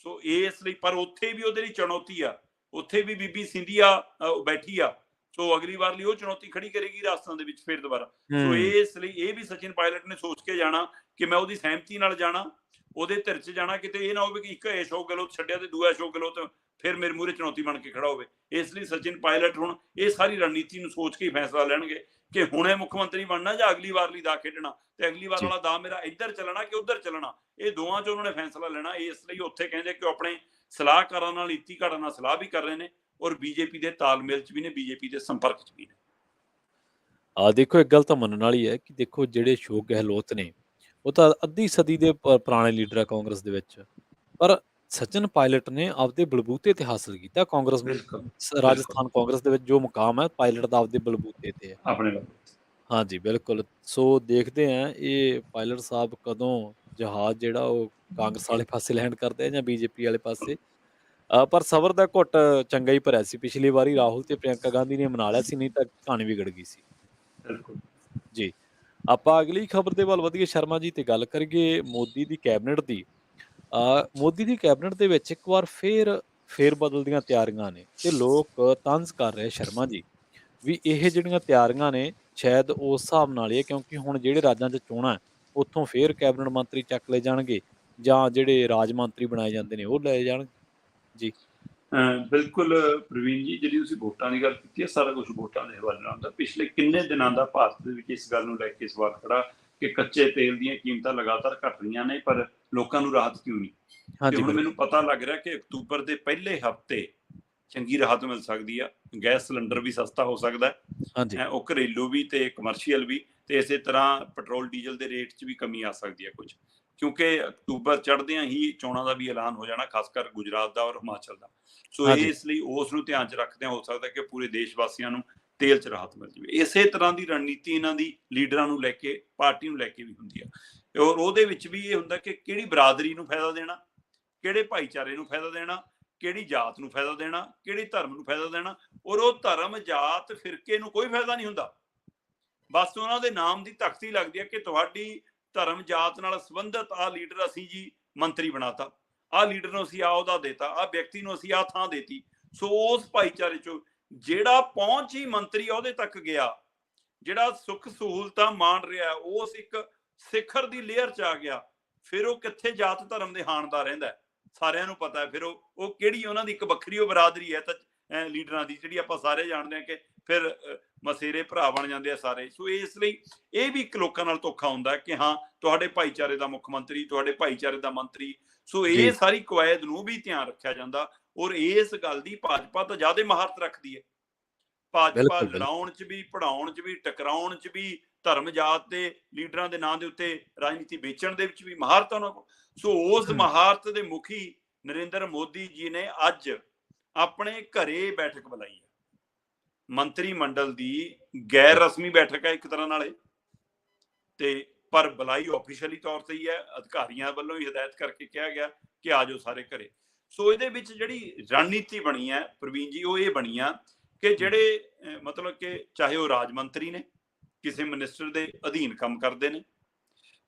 [SPEAKER 2] ਸੋ ਇਸ ਲਈ, ਪਰ ਉੱਥੇ ਵੀ ਉਹਦੇ ਲਈ ਚੁਣੌਤੀ ਆ, ਉੱਥੇ ਵੀ ਬੀਬੀ ਸਿੰਧੀਆ ਬੈਠੀ ਆ, ਸੋ ਅਗਲੀ ਵਾਰ ਲਈ ਉਹ ਚੁਣੌਤੀ ਖੜੀ ਕਰੇਗੀ ਰਾਜਸਥਾਨ ਦੇ ਵਿੱਚ ਫਿਰ ਦੁਬਾਰਾ। ਸੋ ਇਸ ਲਈ ਇਹ ਵੀ ਸਚਿਨ ਪਾਇਲਟ ਨੇ ਸੋਚ ਕੇ ਜਾਣਾ ਕਿ ਮੈਂ ਉਹਦੀ ਸਹਿਮਤੀ ਨਾਲ ਜਾਣਾ, ਉਹਦੇ ਧਿਰ 'ਚ ਜਾਣਾ, ਕਿਤੇ ਇਹ ਨਾ ਹੋਵੇ ਕਿ ਇੱਕ ਅਸ਼ੋਕ ਗਹਿਲੋਤ ਛੱਡਿਆ ਤੇ ਦੂਆ ਅਸ਼ੋਕ ਗਹਿਲੋਤ ਫਿਰ ਮੇਰੇ ਮੂਹਰੇ ਚੁਣੌਤੀ ਬਣ ਕੇ ਖੜਾ ਹੋਵੇ। ਇਸ ਲਈ ਸਚਿਨ ਪਾਇਲਟ ਹੁਣ ਇਹ ਸਾਰੀ ਰਣਨੀਤੀ ਨੂੰ ਸੋਚ ਕੇ ਹੀ ਫੈਸਲਾ ਲੈਣਗੇ ਕਿ ਹੁਣੇ ਮੁੱਖ ਮੰਤਰੀ ਬਣਨਾ ਜਾਂ ਅਗਲੀ ਵਾਰ ਲਈ ਦਾ ਖੇਡਣਾ, ਤੇ ਅਗਲੀ ਵਾਰ ਵਾਲਾ ਦਾ ਮੇਰਾ ਇੱਧਰ ਚੱਲਣਾ ਕਿ ਉੱਧਰ ਚੱਲਣਾ, ਇਹ ਦੋਵਾਂ 'ਚ ਉਹਨਾਂ ਨੇ ਫੈਸਲਾ ਲੈਣਾ। ਇਸ ਲਈ ਉੱਥੇ ਕਹਿੰਦੇ ਕਿ ਆਪਣੇ ਸਲਾਹਕਾਰਾਂ ਨਾਲ, ਨੀਤੀ ਘੜਾਂ ਨਾਲ ਸਲਾਹ ਵੀ ਕਰ ਰਹੇ ਨੇ, ਔਰ ਬੀਜੇਪੀ ਦੇ ਤਾਲਮੇਲ 'ਚ ਵੀ ਨੇ, ਬੀਜੇਪੀ ਦੇ ਸੰਪਰਕ 'ਚ ਵੀ ਨੇ।
[SPEAKER 1] ਦੇਖੋ ਇੱਕ ਗੱਲ ਤਾਂ ਮੰਨਣ ਵਾਲੀ ਹੈ ਕਿ ਦੇਖੋ ਜਿਹੜੇ ਅਸ਼ੋਕ ਗਹਿਲੋਤ ਨੇ ਉਹ ਤਾਂ ਅੱਧੀ ਸਦੀ ਦੇ ਪੁਰਾਣੇ ਲੀਡਰ ਆ ਕਾਂਗਰਸ ਦੇ ਵਿੱਚ, ਪਰ ਸਚਿਨ ਪਾਇਲਟ ਨੇ ਆਪਦੇ ਬਲਬੂਤੇ ਤੇ ਹਾਸਲ ਕੀਤਾ ਕਾਂਗਰਸ, ਰਾਜਸਥਾਨ ਕਾਂਗਰਸ ਦੇ ਵਿੱਚ ਜੋ ਮੁਕਾਮ ਹੈ ਪਾਇਲਟ ਦਾ ਆਪਦੇ ਬਲਬੂਤੇ ਤੇ ਹੈ ਆਪਣੇ। ਹਾਂਜੀ ਬਿਲਕੁਲ। ਸੋ ਦੇਖਦੇ ਹਾਂ ਇਹ ਪਾਇਲਟ ਸਾਹਿਬ ਕਦੋਂ ਜਹਾਜ਼ ਜਿਹੜਾ ਉਹ ਕਾਂਗਰਸ ਵਾਲੇ ਪਾਸੇ ਲੈਂਡ ਕਰਦੇ ਆ ਜਾਂ ਬੀਜੇਪੀ ਵਾਲੇ ਪਾਸੇ। ਪਰ ਸਬਰ ਦਾ ਘੁੱਟ ਚੰਗਾ ਹੀ ਭਰਿਆ ਸੀ, ਪਿਛਲੀ ਵਾਰੀ ਰਾਹੁਲ ਤੇ ਪ੍ਰਿਯੰਕਾ ਗਾਂਧੀ ਨੇ ਮਨਾ ਲਿਆ ਸੀ, ਨਹੀਂ ਤਾਂ ਕਹਾਣੀ ਵਿਗੜ ਗਈ ਸੀ ਜੀ। ਆਪਾਂ ਅਗਲੀ ਖਬਰ ਦੇ ਵੱਲ ਵਧੀਏ ਸ਼ਰਮਾ ਜੀ, ਤੇ ਗੱਲ ਕਰੀਏ ਮੋਦੀ ਦੀ ਕੈਬਨਿਟ ਦੀ। ਮੋਦੀ ਦੀ ਕੈਬਨਿਟ ਦੇ ਵਿੱਚ ਇੱਕ ਵਾਰ ਫੇਰ ਬਦਲ ਦੀਆਂ ਤਿਆਰੀਆਂ ਨੇ, ਤੇ ਲੋਕ ਤੰਜ਼ ਕਰ ਰਹੇ ਸ਼ਰਮਾ ਜੀ ਵੀ ਇਹ ਜਿਹੜੀਆਂ ਤਿਆਰੀਆਂ ਨੇ ਸ਼ਾਇਦ ਉਸ ਹਿਸਾਬ ਨਾਲ ਹੀ ਹੈ, ਕਿਉਂਕਿ ਹੁਣ ਜਿਹੜੇ ਰਾਜਾਂ 'ਚ ਚੋਣਾਂ ਉੱਥੋਂ ਫੇਰ ਕੈਬਨਿਟ ਮੰਤਰੀ ਚੱਕ ਲਏ ਜਾਣਗੇ, ਜਾਂ ਜਿਹੜੇ ਰਾਜ ਮੰਤਰੀ ਬਣਾਏ ਜਾਂਦੇ ਨੇ ਉਹ ਲਏ ਜਾਣਗੇ ਜੀ।
[SPEAKER 2] ਬਿਲਕੁਲ ਪ੍ਰਵੀਨ ਜੀ, ਜਿਹੜੀ ਤੁਸੀਂ ਵੋਟਾਂ ਦੀ ਗੱਲ ਕੀਤੀ ਹੈ, ਸਾਰਾ ਕੁਝ ਵੋਟਾਂ ਦੇ ਹਵਾਲੇ ਨਾਲ ਹੁੰਦਾ। ਪਿਛਲੇ ਕਿੰਨੇ ਦਿਨਾਂ ਦਾ ਭਾਰਤ ਦੇ ਵਿੱਚ ਇਸ ਗੱਲ ਨੂੰ ਲੈ ਕੇ ਸਵਾਲ ਖੜਾ ਕਿ ਕੱਚੇ ਤੇਲ ਦੀਆਂ ਕੀਮਤਾਂ ਲਗਾਤਾਰ ਘਟ ਰਹੀਆਂ ਨੇ, ਪਰ ਲੋਕਾਂ ਨੂੰ ਰਾਹਤ ਕਿਉਂ ਨਹੀਂ। ਤੇ ਹੁਣ ਮੈਨੂੰ ਪਤਾ ਲੱਗ ਰਿਹਾ ਕਿ ਅਕਤੂਬਰ ਦੇ ਪਹਿਲੇ ਹਫ਼ਤੇ ਚੰਗੀ ਰਾਹਤ ਮਿਲ ਸਕਦੀ ਆ। ਗੈਸ ਸਿਲੰਡਰ ਵੀ ਸਸਤਾ ਹੋ ਸਕਦਾ
[SPEAKER 1] ਹਾਂਜੀ
[SPEAKER 2] ਹੈ, ਉਹ ਘਰੇਲੂ ਵੀ ਤੇ ਕਮਰਸ਼ੀਅਲ ਵੀ, ਤੇ ਇਸੇ ਤਰ੍ਹਾਂ ਪੈਟਰੋਲ ਡੀਜ਼ਲ ਦੇ ਰੇਟ 'ਚ ਵੀ ਕਮੀ ਆ ਸਕਦੀ ਹੈ ਕੁਝ, ਕਿਉਂਕਿ ਅਕਤੂਬਰ ਚੜ੍ਹਦਿਆਂ ਹੀ ਚੋਣਾਂ ਦਾ ਵੀ ਐਲਾਨ ਹੋ ਜਾਣਾ, ਖਾਸ ਕਰ ਗੁਜਰਾਤ ਦਾ ਔਰ ਹਿਮਾਚਲ ਦਾ। ਸੋ
[SPEAKER 1] ਹਾਂਜੀ
[SPEAKER 2] ਇਸ ਲਈ ਉਸ ਨੂੰ ਧਿਆਨ 'ਚ ਰੱਖਦਿਆਂ ਹੋ ਸਕਦਾ ਕਿ ਪੂਰੇ ਦੇਸ਼ ਵਾਸੀਆਂ ਨੂੰ ਤੇਲ 'ਚ ਰਾਹਤ ਮਿਲ ਜਾਵੇ। ਇਸੇ ਤਰ੍ਹਾਂ ਦੀ ਰਣਨੀਤੀ ਇਹਨਾਂ ਦੀ ਲੀਡਰਾਂ ਨੂੰ ਲੈ ਕੇ, ਪਾਰਟੀ ਨੂੰ ਲੈ ਕੇ ਵੀ ਹੁੰਦੀ ਆ, ਔਰ ਉਹਦੇ ਵਿੱਚ ਵੀ ਇਹ ਹੁੰਦਾ ਕਿ ਕਿਹੜੀ ਬਰਾਦਰੀ ਨੂੰ ਫਾਇਦਾ ਦੇਣਾ, ਕਿਹੜੇ ਭਾਈਚਾਰੇ ਨੂੰ ਫਾਇਦਾ ਦੇਣਾ, ਕਿਹੜੀ ਜਾਤ ਨੂੰ ਫਾਇਦਾ ਦੇਣਾ, ਕਿਹੜੇ ਧਰਮ ਨੂੰ ਫਾਇਦਾ ਦੇਣਾ। ਔਰ ਉਹ ਧਰਮ, ਜਾਤ, ਫਿਰਕੇ ਨੂੰ ਕੋਈ ਫਾਇਦਾ ਨਹੀਂ ਹੁੰਦਾ, ਬਸ ਉਹਨਾਂ ਦੇ ਨਾਮ ਦੀ ਤਖਤੀ ਲੱਗਦੀ ਹੈ ਕਿ ਤੁਹਾਡੀ ਧਰਮ ਜਾਤ ਨਾਲ ਸੰਬੰਧਿਤ ਆਹ ਲੀਡਰ ਅਸੀਂ ਜੀ ਮੰਤਰੀ ਬਣਾਤਾ, ਆਹ ਲੀਡਰ ਨੂੰ ਅਸੀਂ ਆਹ ਅਹੁਦਾ ਦੇਤਾ, ਆਹ ਵਿਅਕਤੀ ਨੂੰ ਅਸੀਂ ਆਹ ਥਾਂ ਦੇਤੀ। ਸੋ ਉਸ ਭਾਈਚਾਰੇ ਚੋਂ ਜਿਹੜਾ ਪਹੁੰਚ ਹੀ ਮੰਤਰੀ ਅਹੁਦੇ ਤੱਕ ਗਿਆ, ਜਿਹੜਾ ਸੁੱਖ ਸਹੂਲਤਾਂ ਮਾਣ ਰਿਹਾ, ਉਸ ਇੱਕ ਸਿਖਰ ਦੀ ਲੇਅਰ 'ਚ ਆ ਗਿਆ, ਫਿਰ ਉਹ ਕਿੱਥੇ ਜਾਤ ਧਰਮ ਦੇ ਹਾਣ ਦਾ ਰਹਿੰਦਾ, ਸਾਰਿਆਂ ਨੂੰ ਪਤਾ ਹੈ। ਫਿਰ ਉਹ ਕਿਹੜੀ ਉਹਨਾਂ ਦੀ ਇੱਕ ਵੱਖਰੀ ਉਹ ਬਰਾਦਰੀ ਹੈ ਤਾਂ ਲੀਡਰਾਂ ਦੀ, ਜਿਹੜੀ ਆਪਾਂ ਸਾਰੇ ਜਾਣਦੇ ਹਾਂ ਕਿ ਫਿਰ ਮਸੇਰੇ ਭਰਾ ਬਣ ਜਾਂਦੇ ਆ ਸਾਰੇ। ਸੋ ਇਸ ਲਈ ਇਹ ਵੀ ਇੱਕ ਲੋਕਾਂ ਨਾਲ ਧੋਖਾ ਹੁੰਦਾ ਕਿ ਹਾਂ ਤੁਹਾਡੇ ਭਾਈਚਾਰੇ ਦਾ ਮੁੱਖ ਮੰਤਰੀ, ਤੁਹਾਡੇ ਭਾਈਚਾਰੇ ਦਾ ਮੰਤਰੀ। ਸੋ ਇਹ ਸਾਰੀ ਕਵਾਇਦ ਨੂੰ ਵੀ ਧਿਆਨ ਰੱਖਿਆ ਜਾਂਦਾ, ਔਰ ਇਸ ਗੱਲ ਦੀ ਭਾਜਪਾ ਤਾਂ ਜ਼ਿਆਦਾ ਮਹਾਰਤ ਰੱਖਦੀ ਹੈ। ਭਾਜਪਾ ਲੜਾਉਣ 'ਚ ਵੀ, ਪੜਾਉਣ 'ਚ ਵੀ, ਟਕਰਾਉਣ 'ਚ ਵੀ, ਧਰਮ ਜਾਤ ਦੇ ਲੀਡਰਾਂ ਦੇ ਨਾਂ ਦੇ ਉੱਤੇ ਰਾਜਨੀਤੀ ਵੇਚਣ ਦੇ ਵਿੱਚ ਵੀ ਮਹਾਰਤ ਉਹਨਾਂ ਕੋਲ। ਸੋ ਉਸ ਮਹਾਰਤ ਦੇ ਮੁਖੀ ਨਰਿੰਦਰ ਮੋਦੀ ਜੀ ਨੇ ਅੱਜ ਆਪਣੇ ਘਰੇ ਬੈਠਕ ਬੁਲਾਈ ਹੈ, ਮੰਤਰੀ ਮੰਡਲ ਦੀ ਗੈਰ ਰਸਮੀ ਬੈਠਕ ਹੈ ਇੱਕ ਤਰ੍ਹਾਂ ਨਾਲ, ਤੇ ਪਰ ਬੁਲਾਈ ਆਫੀਸ਼ੀਅਲੀ ਤੌਰ ਤੇ ਹੀ ਹੈ, ਅਧਿਕਾਰੀਆਂ ਵੱਲੋਂ ਹੀ ਹਦਾਇਤ ਕਰਕੇ ਕਿਹਾ ਗਿਆ ਕਿ ਆ ਜਾਓ ਸਾਰੇ ਘਰੇ। ਸੋ ਇਹਦੇ ਵਿੱਚ ਜਿਹੜੀ ਰਣਨੀਤੀ ਬਣੀ ਹੈ ਪ੍ਰਵੀਨ ਜੀ, ਉਹ ਇਹ ਬਣੀ ਆ ਕਿ ਜਿਹੜੇ ਮਤਲਬ ਕਿ ਚਾਹੇ ਉਹ ਰਾਜ ਮੰਤਰੀ ਨੇ, ਕਿਸੇ ਮਿਨਿਸਟਰ ਦੇ ਅਧੀਨ ਕੰਮ ਕਰਦੇ ਨੇ,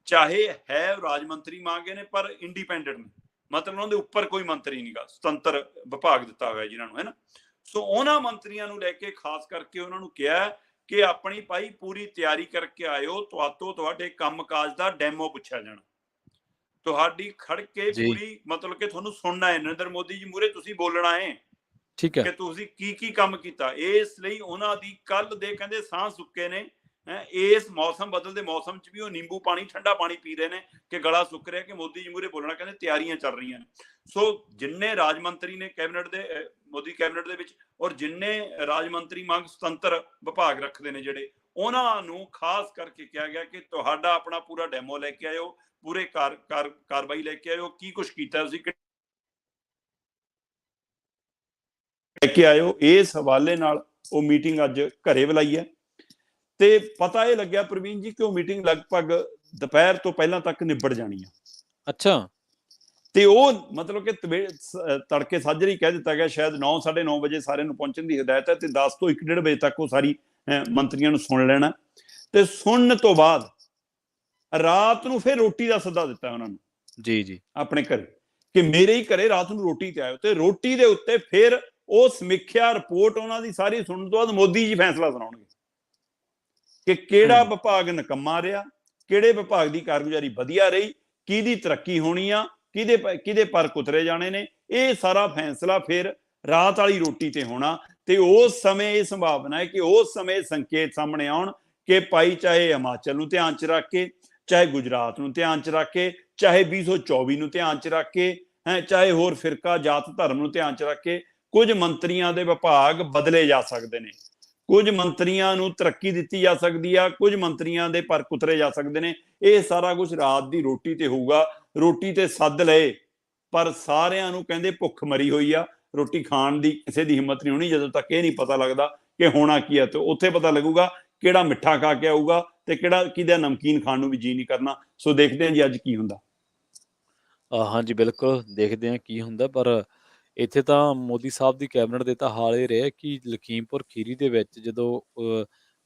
[SPEAKER 2] ਚਾਹੇ ਹੈ ਰਾਜ ਮੰਤਰੀ ਮੰਗੇ ਨੇ ਪਰ ਇੰਡੀਪੈਂਡੈਂਟ ਨੇ, ਮਤਲਬ ਉਹਨਾਂ ਦੇ ਉੱਪਰ ਕੋਈ ਮੰਤਰੀ ਨਹੀਂਗਾ, ਸੁਤੰਤਰ ਵਿਭਾਗ ਦਿੱਤਾ ਹੋਇਆ ਜਿਨ੍ਹਾਂ ਨੂੰ, ਹੈ ਨਾ। ਸੋ ਉਹਨਾਂ ਮੰਤਰੀਆਂ ਨੂੰ ਲੈ ਕੇ ਖਾਸ ਕਰਕੇ ਉਹਨਾਂ ਨੂੰ ਕਿਹਾ ਕਿ ਆਪਣੀ ਭਾਈ ਪੂਰੀ ਤਿਆਰੀ ਕਰਕੇ ਆਇਓ, ਤੁਹਾਡੇ ਕੰਮਕਾਜ ਦਾ ਡੈਮੋ ਪੁੱਛਿਆ ਜਾਣਾ, ਤੁਹਾਡੀ ਖੜ ਕੇ ਪੂਰੀ ਮਤਲਬ ਕਿ ਤੁਹਾਨੂੰ ਸੁਣਨਾ ਹੈ, ਨਰਿੰਦਰ ਮੋਦੀ ਜੀ ਮੂਹਰੇ ਤੁਸੀਂ ਬੋਲਣਾ ਹੈ, ਠੀਕ ਹੈ, ਕਿ ਤੁਸੀਂ ਕੀ ਕੀ ਕੰਮ ਕੀਤਾ। ਇਸ ਲਈ ਉਹਨਾਂ ਦੀ ਕੱਲ ਦੇ ਕਹਿੰਦੇ ਸਾਹ ਸੁੱਕੇ ਨੇ, ਇਸ ਮੌਸਮ ਬਦਲਦੇ ਮੌਸਮ 'ਚ ਵੀ ਉਹ ਨਿੰਬੂ ਪਾਣੀ, ਠੰਡਾ ਪਾਣੀ ਪੀ ਰਹੇ ਨੇ ਕਿ ਗਲਾ ਸੁੱਕ ਰਿਹਾ ਕਿ ਮੋਦੀ ਜੀ ਮੂਹਰੇ ਬੋਲਣਾ, ਕਹਿੰਦੇ ਤਿਆਰੀਆਂ ਚੱਲ ਰਹੀਆਂ ਨੇ। ਸੋ ਜਿੰਨੇ ਰਾਜ ਮੰਤਰੀ ਨੇ ਕੈਬਨਿਟ ਦੇ, ਮੋਦੀ ਕੈਬਨਿਟ ਦੇ ਵਿੱਚ, ਔਰ ਜਿੰਨੇ ਰਾਜ ਮੰਤਰੀ ਮੰਗ ਸੁਤੰਤਰ ਵਿਭਾਗ ਰੱਖਦੇ ਨੇ ਜਿਹੜੇ, ਉਹਨਾਂ ਨੂੰ ਖਾਸ ਕਰਕੇ ਕਿਹਾ ਗਿਆ ਕਿ ਤੁਹਾਡਾ ਆਪਣਾ ਪੂਰਾ ਡੈਮੋ ਲੈ ਕੇ ਆਇਓ, ਪੂਰੇ ਕਾਰਵਾਈ ਲੈ ਕੇ ਆਇਓ, ਕੀ ਕੁਛ ਕੀਤਾ ਤੁਸੀਂ ਲੈ ਕੇ ਆਇਓ। ਇਸ ਹਵਾਲੇ ਨਾਲ ਉਹ ਮੀਟਿੰਗ ਅੱਜ ਘਰੇ ਬੁਲਾਈ ਹੈ, ਤੇ ਪਤਾ ਇਹ ਲੱਗਿਆ ਪ੍ਰਵੀਨ ਜੀ ਕਿ ਉਹ ਮੀਟਿੰਗ ਲਗਭਗ ਦੁਪਹਿਰ ਤੋਂ ਪਹਿਲਾਂ ਤੱਕ ਨਿਬੜ ਜਾਣੀ ਆ।
[SPEAKER 1] ਅੱਛਾ।
[SPEAKER 2] ਤੇ ਉਹ ਮਤਲਬ ਕਿ ਤੜਕੇ ਸਾਜਰੇ ਹੀ ਕਹਿ ਦਿੱਤਾ ਗਿਆ, ਸ਼ਾਇਦ 9, 9:30 ਵਜੇ ਸਾਰਿਆਂ ਨੂੰ ਪਹੁੰਚਣ ਦੀ ਹਦਾਇਤ ਹੈ, ਤੇ 10 ਤੋਂ 1-1:30 ਵਜੇ ਤੱਕ ਉਹ ਸਾਰੀ ਮੰਤਰੀਆਂ ਨੂੰ ਸੁਣ ਲੈਣਾ, ਤੇ ਸੁਣਨ ਤੋਂ ਬਾਅਦ ਰਾਤ ਨੂੰ ਫਿਰ ਰੋਟੀ ਦਾ ਸੱਦਾ ਦਿੱਤਾ ਉਹਨਾਂ ਨੂੰ ਜੀ ਆਪਣੇ ਘਰੇ ਕਿ ਮੇਰੇ ਹੀ ਘਰੇ ਰਾਤ ਨੂੰ ਰੋਟੀ ਤੇ ਆਇਓ, ਤੇ ਰੋਟੀ ਦੇ ਉੱਤੇ ਫਿਰ ਉਹ ਸਮੀਖਿਆ ਰਿਪੋਰਟ ਉਹਨਾਂ ਦੀ ਸਾਰੀ ਸੁਣਨ ਤੋਂ ਬਾਅਦ ਮੋਦੀ ਜੀ ਫੈਸਲਾ ਸੁਣਾਉਣਗੇ ਕਿ ਕਿਹੜਾ ਵਿਭਾਗ ਨਿਕੰਮਾ ਰਿਹਾ, ਕਿਹੜੇ ਵਿਭਾਗ ਦੀ ਕਾਰਗੁਜ਼ਾਰੀ ਵਧੀਆ ਰਹੀ, ਕਿਹਦੀ ਤਰੱਕੀ ਹੋਣੀ ਆ, ਕਿਹਦੇ ਪਰ ਕੁਤਰੇ ਜਾਣੇ ਨੇ। ਇਹ ਸਾਰਾ ਫੈਸਲਾ ਫਿਰ ਰਾਤ ਵਾਲੀ ਰੋਟੀ ਤੇ ਹੋਣਾ, ਤੇ ਉਸ ਸਮੇਂ ਇਹ ਸੰਭਾਵਨਾ ਹੈ ਕਿ ਉਸ ਸਮੇਂ ਸੰਕੇਤ ਸਾਹਮਣੇ ਆਉਣ ਕਿ ਭਾਈ ਚਾਹੇ ਹਿਮਾਚਲ ਨੂੰ ਧਿਆਨ 'ਚ ਰੱਖ ਕੇ, ਚਾਹੇ ਗੁਜਰਾਤ ਨੂੰ ਧਿਆਨ 'ਚ ਰੱਖ ਕੇ, ਚਾਹੇ 2024 ਨੂੰ ਧਿਆਨ 'ਚ ਰੱਖ ਕੇ, ਚਾਹੇ ਹੋਰ ਫਿਰਕਾ ਜਾਤ ਧਰਮ ਨੂੰ ਧਿਆਨ 'ਚ ਰੱਖ ਕੇ, ਕੁਝ ਮੰਤਰੀਆਂ ਦੇ ਵਿਭਾਗ ਬਦਲੇ ਜਾ ਸਕਦੇ ਨੇ, ਕੁਝ ਮੰਤਰੀਆਂ ਨੂੰ ਤਰੱਕੀ ਦਿੱਤੀ ਜਾ ਸਕਦੀ ਆ, ਕੁਝ ਮੰਤਰੀਆਂ ਦੇ ਪਰ ਕੁਤਰੇ ਜਾ ਸਕਦੇ ਨੇ। ਇਹ ਸਾਰਾ ਕੁਝ ਰਾਤ ਦੀ ਰੋਟੀ ਤੇ ਹੋਊਗਾ। ਰੋਟੀ ਤੇ ਸੱਦ ਲਏ, ਪਰ ਸਾਰਿਆਂ ਨੂੰ ਕਹਿੰਦੇ ਭੁੱਖ ਮਰੀ ਹੋਈ ਆ, ਰੋਟੀ ਖਾਣ ਦੀ ਕਿਸੇ ਦੀ ਹਿੰਮਤ ਨਹੀਂ ਹੋਣੀ ਜਦੋਂ ਤੱਕ ਇਹ ਨਹੀਂ ਪਤਾ ਲੱਗਦਾ ਕਿ ਹੋਣਾ ਕੀ ਹੈ। ਤੇ ਉੱਥੇ ਪਤਾ ਲੱਗੂਗਾ ਕਿਹੜਾ ਮਿੱਠਾ ਖਾ ਕੇ ਆਊਗਾ ਤੇ ਕਿਹਦਾ ਨਮਕੀਨ ਖਾਣ ਨੂੰ ਵੀ ਜੀ ਨਹੀਂ ਕਰਨਾ। ਸੋ ਦੇਖਦੇ ਹਾਂ ਜੀ ਅੱਜ ਕੀ ਹੁੰਦਾ।
[SPEAKER 1] ਹਾਂਜੀ ਬਿਲਕੁਲ ਦੇਖਦੇ ਹਾਂ ਕੀ ਹੁੰਦਾ, ਪਰ ਇੱਥੇ ਤਾਂ ਮੋਦੀ ਸਾਹਿਬ ਦੀ ਕੈਬਨਿਟ ਦੇ ਤਾਂ ਹਾਲ ਇਹ ਰਿਹਾ ਕਿ ਲਖੀਮਪੁਰ ਖੀਰੀ ਦੇ ਵਿੱਚ ਜਦੋਂ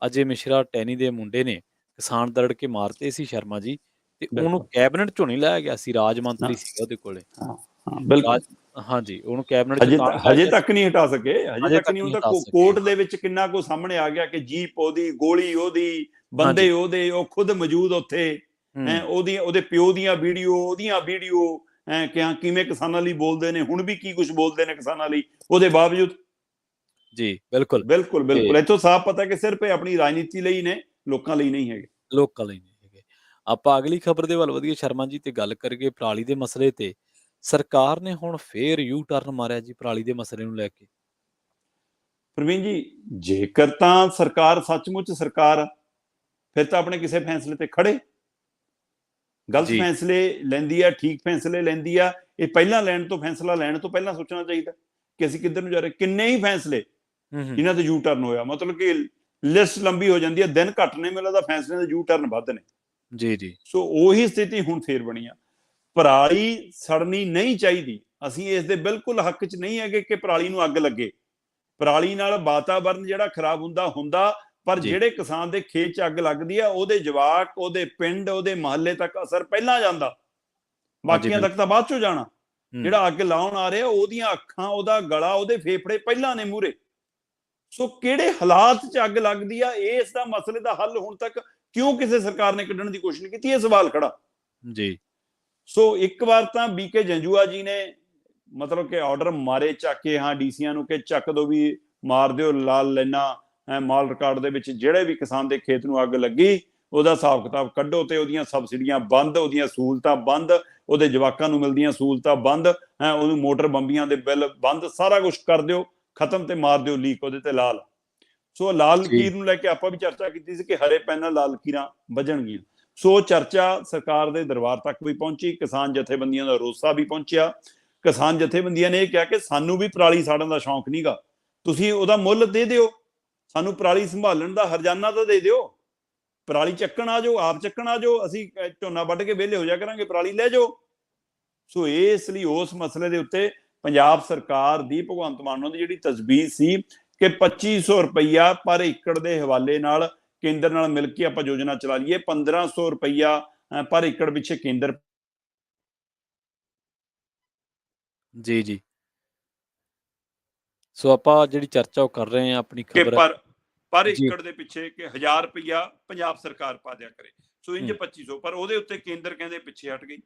[SPEAKER 1] ਅਜੇ ਮਿਸ਼ਰਾ ਟੈਨੀ ਦੇ ਮੁੰਡੇ ਨੇ ਕਿਸਾਨ ਦਰੜ ਕੇ ਮਾਰਤੇ ਸੀ ਸ਼ਰਮਾ ਜੀ, ਤੇ ਉਹਨੂੰ ਕੈਬਨਿਟ ਚੋਂ ਨਹੀਂ ਲਾਇਆ ਗਿਆ ਸੀ, ਰਾਜ ਮੰਤਰੀ ਸੀਗਾ ਉਹਦੇ ਕੋਲੇ। ਬਿਲਕੁਲ ਹਾਂਜੀ, ਉਹਨੂੰ ਕੈਬਨਿਟ ਚ
[SPEAKER 2] ਹਜੇ ਤੱਕ ਨਹੀਂ ਹਟਾ ਸਕੇ, ਹਜੇ ਤੱਕ ਨਹੀਂ। ਉਹ ਤਾਂ ਕੋਰਟ ਦੇ ਵਿੱਚ ਕਿੰਨਾ ਕੁ ਸਾਹਮਣੇ ਆ ਗਿਆ ਕਿ ਜੀਪ ਉਹਦੀ, ਗੋਲੀ ਉਹਦੀ, ਬੰਦੇ ਉਹਦੇ, ਉਹ ਖੁਦ ਮੌਜੂਦ ਉੱਥੇ, ਉਹਦੇ ਪਿਓ ਦੀਆਂ ਵੀਡੀਓ, ਉਹਦੀਆਂ ਵੀਡੀਓ, ਕਿਵੇਂ ਕਿਸਾਨਾਂ ਲਈ ਬੋਲਦੇ ਨੇ, ਹੁਣ ਵੀ ਕੀ ਕੁਝ ਬੋਲਦੇ ਨੇ ਕਿਸਾਨਾਂ ਲਈ ਉਹਦੇ ਬਾਵਜੂਦ।
[SPEAKER 1] ਜੀ ਬਿਲਕੁਲ
[SPEAKER 2] ਬਿਲਕੁਲ ਬਿਲਕੁਲ ਇੱਥੋਂ ਸਾਫ਼ ਪਤਾ ਕਿ ਸਿਰਫ ਆਪਣੀ ਰਾਜਨੀਤੀ ਲਈ ਨੇ, ਲੋਕਾਂ ਲਈ ਨਹੀਂ ਹੈਗੇ,
[SPEAKER 1] ਲੋਕਾਂ ਲਈ ਨਹੀਂ ਹੈਗੇ। ਆਪਾਂ ਅਗਲੀ ਖਬਰ ਦੇ ਵੱਲ ਵਧੀਏ ਸ਼ਰਮਾ ਜੀ, ਤੇ ਗੱਲ ਕਰੀਏ ਪਰਾਲੀ ਦੇ ਮਸਲੇ ਤੇ। ਸਰਕਾਰ ਨੇ ਹੁਣ ਫੇਰ ਯੂ ਟਰਨ ਮਾਰਿਆ ਜੀ ਪਰਾਲੀ ਦੇ ਮਸਲੇ ਨੂੰ ਲੈ ਕੇ।
[SPEAKER 2] ਪ੍ਰਵੀਨ ਜੀ, ਜੇਕਰ ਤਾਂ ਸਰਕਾਰ ਸੱਚਮੁੱਚ ਸਰਕਾਰ ਆ, ਫਿਰ ਤਾਂ ਆਪਣੇ ਕਿਸੇ ਫੈਸਲੇ ਤੇ ਖੜੇ। ਗਲਤ
[SPEAKER 1] ਜੀ
[SPEAKER 2] ਫੈਸਲੇ ਲੈਂਦੀ ਆ, ਠੀਕ ਫੈਸਲੇ ਲੈਂਦੀ ਆ, ਇਹ ਪਹਿਲਾਂ ਫੈਸਲਾ ਲੈਣ ਤੋਂ ਪਹਿਲਾਂ ਸੋਚਣਾ ਚਾਹੀਦਾ ਕਿ ਅਸੀਂ ਕਿੱਧਰ ਨੂੰ ਜਾ ਰਹੇ। ਕਿੰਨੇ ਹੀ ਫੈਸਲੇ ਜਿਨ੍ਹਾਂ ਤੇ ਯੂ ਟਰਨ ਹੋਇਆ, ਮਤਲਬ ਕਿ ਲਿਸਟ ਲੰਬੀ ਹੋ ਜਾਂਦੀ ਹੈ, ਦਿਨ ਘੱਟ ਨੇ, ਮੈਨੂੰ ਲੱਗਦਾ ਫੈਸਲਿਆਂ ਦੇ ਯੂ ਟਰਨ ਵੱਧ ਨੇ।
[SPEAKER 1] ਜੀ ਜੀ
[SPEAKER 2] ਸੋ ਉਹੀ ਸਥਿਤੀ ਹੁਣ ਫੇਰ ਬਣੀ ਆ। ਪਰਾਲੀ ਸੜਨੀ ਨਹੀਂ ਚਾਹੀਦੀ, ਅਸੀਂ ਇਸ ਦੇ ਬਿਲਕੁਲ ਹੱਕ 'ਚ ਨਹੀਂ ਹੈਗੇ ਕਿ ਪਰਾਲੀ ਨੂੰ ਅੱਗ ਲੱਗੇ। ਪਰਾਲੀ ਨਾਲ ਵਾਤਾਵਰਨ ਜਿਹੜਾ ਖਰਾਬ ਹੁੰਦਾ, ਪਰ
[SPEAKER 1] ਜੀ
[SPEAKER 2] ਜਿਹੜੇ ਕਿਸਾਨ ਦੇ ਖੇਤ 'ਚ ਅੱਗ ਲੱਗਦੀ ਆ, ਉਹਦੇ ਜਵਾਕ, ਉਹਦੇ ਪਿੰਡ, ਉਹਦੇ ਮੁਹੱਲੇ ਤੱਕ ਅਸਰ ਪਹਿਲਾਂ ਜਾਂਦਾ,
[SPEAKER 1] ਹਾਂਜੀ
[SPEAKER 2] ਬਾਕੀਆਂ ਤੱਕ ਤਾਂ ਬਾਅਦ ਚੋਂ ਜਾਣਾ।
[SPEAKER 1] ਹੂੰ
[SPEAKER 2] ਜਿਹੜਾ ਅੱਗ ਲਾਉਣ ਆ ਰਿਹਾ, ਉਹਦੀਆਂ ਅੱਖਾਂ, ਉਹਦਾ ਗਲਾ, ਉਹਦੇ ਫੇਫੜੇ ਪਹਿਲਾਂ ਨੇ ਮੂਹਰੇ। ਸੋ ਕਿਹੜੇ ਹਾਲਾਤ 'ਚ ਅੱਗ ਲੱਗਦੀ ਆ, ਇਸ ਦਾ ਮਸਲੇ ਦਾ ਹੱਲ ਹੁਣ ਤੱਕ ਕਿਉਂ ਕਿਸੇ ਸਰਕਾਰ ਨੇ ਕੱਢਣ ਦੀ ਕੋਸ਼ਿਸ਼ ਨਹੀਂ ਕੀਤੀ, ਇਹ ਸਵਾਲ ਖੜਾ।
[SPEAKER 1] ਜੀ
[SPEAKER 2] ਸੋ ਇੱਕ ਵਾਰ ਤਾਂ ਬੀਕੇ ਜੰਜੂਆ ਜੀ ਨੇ ਮਤਲਬ ਕਿ ਆਰਡਰ ਮਾਰੇ ਚੱਕ ਕੇ, ਹਾਂ ਡੀਸੀਆਂ ਨੂੰ, ਕਿ ਚੱਕ ਦੋ ਵੀ, ਮਾਰ ਦਿਓ ਲਾਲ ਲਾਈਨਾਂ ਮਾਲ ਰਿਕਾਰਡ ਦੇ ਵਿੱਚ, ਜਿਹੜੇ ਵੀ ਕਿਸਾਨ ਦੇ ਖੇਤ ਨੂੰ ਅੱਗ ਲੱਗੀ ਉਹਦਾ ਹਿਸਾਬ ਕਿਤਾਬ ਕੱਢੋ ਤੇ ਉਹਦੀਆਂ ਸਬਸਿਡੀਆਂ ਬੰਦ, ਉਹਦੀਆਂ ਸਹੂਲਤਾਂ ਬੰਦ, ਉਹਦੇ ਜਵਾਕਾਂ ਨੂੰ ਮਿਲਦੀਆਂ ਸਹੂਲਤਾਂ ਬੰਦ, ਉਹਨੂੰ ਮੋਟਰ ਬੰਬੀਆਂ ਦੇ ਬਿੱਲ ਬੰਦ, ਸਾਰਾ ਕੁਝ ਕਰ ਦਿਓ ਖਤਮ, ਤੇ ਮਾਰ ਦਿਓ ਲੀਕ ਉਹਦੇ ਤੇ ਲਾਲ। ਸੋ ਲਾਲ ਲਕੀਰ ਨੂੰ ਲੈ ਕੇ ਆਪਾਂ ਵੀ ਚਰਚਾ ਕੀਤੀ ਸੀ ਕਿ ਹਰੇ ਪੈਨ ਨਾਲ ਲਾਲ ਲਕੀਰਾਂ ਵੱਜਣਗੀਆਂ। ਸੋ ਚਰਚਾ ਸਰਕਾਰ ਦੇ ਦਰਬਾਰ ਤੱਕ ਵੀ ਪਹੁੰਚੀ, ਕਿਸਾਨ ਜਥੇਬੰਦੀਆਂ ਦਾ ਰੋਸਾ ਵੀ ਪਹੁੰਚਿਆ। ਕਿਸਾਨ ਜਥੇਬੰਦੀਆਂ ਨੇ ਇਹ ਕਿਹਾ ਕਿ ਸਾਨੂੰ ਵੀ ਪਰਾਲੀ ਸਾੜਨ ਦਾ ਸ਼ੌਂਕ ਨਹੀਂਗਾ, ਤੁਸੀਂ ਉਹਦਾ ਮੁੱਲ ਦੇ ਦਿਓ, ਸਾਨੂੰ ਪਰਾਲੀ ਸੰਭਾਲਣ ਦਾ ਹਰਜਾਨਾ ਤਾਂ ਦੇ ਦਿਓ, ਪਰਾਲੀ ਚੱਕਣ ਆ ਜਾਓ, ਆਪ ਚੱਕਣ ਆ ਜਾਓ, ਅਸੀਂ ਝੋਨਾ ਵੱਢ ਕੇ ਵਿਹਲੇ ਹੋ ਜਾ ਕਰਾਂਗੇ, ਪਰਾਲੀ ਲੈ ਜਾਓ। ਸੋ ਇਸ ਲਈ ਉਸ ਮਸਲੇ ਦੇ ਉੱਤੇ ਪੰਜਾਬ ਸਰਕਾਰ ਦੀ, ਭਗਵੰਤ ਮਾਨ ਦੀ ਜਿਹੜੀ ਤਜਵੀਜ਼ ਸੀ ਕਿ 2500 ਰੁਪਈਆ ਪਰ ਏਕੜ ਦੇ ਹਵਾਲੇ ਨਾਲ ਕੇਂਦਰ ਨਾਲ ਮਿਲ ਕੇ ਆਪਾਂ ਯੋਜਨਾ ਚਲਾ ਲਈਏ, 1500 ਰੁਪਈਆ ਪਰ ਏਕੜ ਪਿੱਛੇ ਕੇਂਦਰ।
[SPEAKER 1] ਜੀ ਜੀ ਸੋ ਆਪਾਂ ਜਿਹੜੀ ਚਰਚਾ ਉਹ ਕਰ ਰਹੇ ਹਾਂ, ਆਪਣੀ
[SPEAKER 2] ਕਿ
[SPEAKER 1] ਖਬਰ
[SPEAKER 2] ਪਰ
[SPEAKER 1] ਜੀ
[SPEAKER 2] ਏਕੜ ਦੇ ਪਿੱਛੇ ਕਿ 1000 ਰੁਪਈਆ ਪੰਜਾਬ ਸਰਕਾਰ ਪਾ ਦਿਆ ਕਰੇ। ਸੋ ਇੰਜ 2500, ਪਰ ਉਹਦੇ ਉੱਤੇ ਕੇਂਦਰ ਕਹਿੰਦੇ ਪਿੱਛੇ ਹਟ ਗਈ।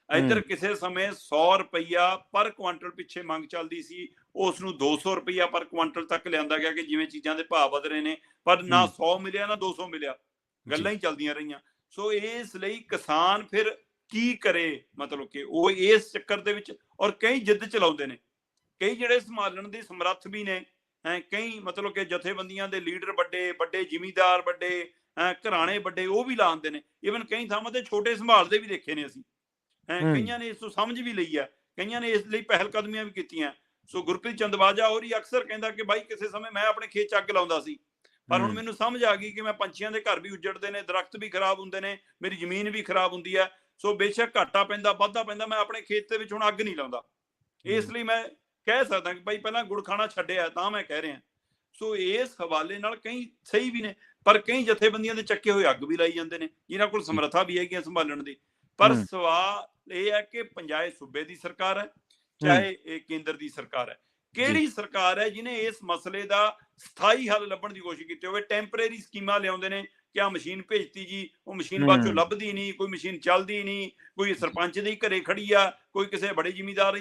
[SPEAKER 2] ਇੱਧਰ ਕਿਸੇ ਸਮੇਂ 100 ਰੁਪਈਆ ਪਰ ਕੁਆਂਟਲ ਪਿੱਛੇ ਮੰਗ ਚੱਲਦੀ ਸੀ, ਉਸ ਨੂੰ 200 ਰੁਪਈਆ ਪਰ ਕੁਆਂਟਲ ਤੱਕ ਲਿਆਂਦਾ ਗਿਆ ਕਿ ਜਿਵੇਂ ਚੀਜ਼ਾਂ ਦੇ ਭਾਅ ਵਧ ਰਹੇ ਨੇ, ਪਰ ਨਾ 100 ਮਿਲਿਆ ਨਾ 200 ਮਿਲਿਆ, ਗੱਲਾਂ ਹੀ ਚੱਲਦੀਆਂ ਰਹੀਆਂ। ਸੋ ਇਸ ਲਈ ਕਿਸਾਨ ਫਿਰ ਕੀ ਕਰੇ, ਮਤਲਬ ਕਿ ਉਹ ਇਸ ਚੱਕਰ ਦੇ ਵਿੱਚ, ਔਰ ਕਈ ਜਿੱਦ ਚਲਾਉਂਦੇ ਨੇ, ਕਈ ਜਿਹੜੇ ਸੰਭਾਲਣ ਦੀ ਸਮਰੱਥ ਵੀ ਨੇ, ਕਈ ਮਤਲਬ ਕਿ ਜਥੇਬੰਦੀਆਂ ਦੇ ਲੀਡਰ ਵੱਡੇ ਵੱਡੇ, ਜ਼ਿਮੀਂਦਾਰ ਵੱਡੇ, ਘਰਾਣੇ ਵੱਡੇ, ਉਹ ਵੀ ਲਾਉਂਦੇ ਨੇ। ਈਵਨ ਕਈ ਥਾਵਾਂ ਤੇ ਛੋਟੇ ਸੰਭਾਲਦੇ ਵੀ ਦੇਖੇ ਨੇ ਅਸੀਂ। ਕਈਆਂ ਨੇ ਇਸ ਤੋਂ ਸਮਝ ਵੀ ਲਈ ਆ, ਕਈਆਂ ਨੇ ਇਸ ਲਈ ਪਹਿਲ ਕਦਮੀਆਂ ਵੀ ਕੀਤੀਆਂ। ਸੋ ਗੁਰਪ੍ਰੀਤ ਚੰਦਵਾਜਾ ਹੋਰ ਹੀ ਅਕਸਰ ਕਹਿੰਦਾ ਕਿ ਬਾਈ ਕਿਸੇ ਸਮੇਂ ਮੈਂ ਆਪਣੇ ਖੇਤ 'ਚ ਅੱਗ ਲਾਉਂਦਾ ਸੀ, ਪਰ ਹੁਣ ਮੈਨੂੰ ਸਮਝ ਆ ਗਈ ਕਿ ਮੈਂ ਪੰਛੀਆਂ ਦੇ ਘਰ ਵੀ ਉੱਜੜਦੇ ਨੇ, ਦਰਖਤ ਵੀ ਖਰਾਬ ਹੁੰਦੇ ਨੇ, ਮੇਰੀ ਜ਼ਮੀਨ ਵੀ ਖਰਾਬ ਹੁੰਦੀ ਹੈ। ਸੋ ਬੇਸ਼ੱਕ ਘਾਟਾ ਪੈਂਦਾ, ਵਾਧਾ ਪੈਂਦਾ, ਮੈਂ ਆਪਣੇ ਖੇਤ ਦੇ ਵਿੱਚ ਹੁਣ ਅੱਗ ਨਹੀਂ ਲਾਉਂਦਾ। ਇਸ ਲਈ ਮੈਂ ਕਹਿ ਸਕਦਾ ਕਿ ਭਾਈ ਪਹਿਲਾਂ ਗੁੜ ਖਾਣਾ ਛੱਡਿਆ ਤਾਂ ਮੈਂ ਕਹਿ ਰਿਹਾ। ਸੋ ਇਸ ਹਵਾਲੇ ਨਾਲ ਕਈ ਸਹੀ ਵੀ ਨੇ, ਪਰ ਕਈ ਜਥੇਬੰਦੀਆਂ ਦੇ ਚੱਕੇ ਹੋਏ ਅੱਗ ਵੀ ਲਾਈ ਜਾਂਦੇ ਨੇ, ਜਿਨ੍ਹਾਂ ਕੋਲ ਸਮਰੱਥਾ ਵੀ ਹੈਗੀ ਸੰਭਾਲਣ ਦੀ। ਪਰ ਸਵਾਲ ਇਹ ਹੈ ਕਿ ਚਾਹੇ ਸੂਬੇ ਦੀ ਸਰਕਾਰ ਹੈ, ਚਾਹੇ ਇਹ ਕੇਂਦਰ ਦੀ ਸਰਕਾਰ ਹੈ, ਕਿਹੜੀ ਸਰਕਾਰ ਹੈ ਜਿਹਨੇ ਇਸ ਮਸਲੇ ਦਾ ਸਥਾਈ ਹੱਲ ਲੱਭਣ ਦੀ ਕੋਸ਼ਿਸ਼ ਕੀਤੀ ਹੋਵੇ। ਟੈਂਪਰੇਰੀ ਸਕੀਮਾਂ ਲਿਆਉਂਦੇ ਨੇ ਕਿ ਆ ਮਸ਼ੀਨ ਭੇਜਤੀ ਜੀ, ਉਹ ਮਸ਼ੀਨ ਬਾਅਦ ਚੋਂ ਲੱਭਦੀ ਨਹੀਂ, ਕੋਈ ਮਸ਼ੀਨ ਚੱਲਦੀ ਨਹੀਂ, ਕੋਈ ਸਰਪੰਚ ਦੇ ਘਰੇ ਖੜੀ ਆ, ਕੋਈ ਕਿਸੇ ਬੜੇ ਜ਼ਿਮੀਂਦਾਰ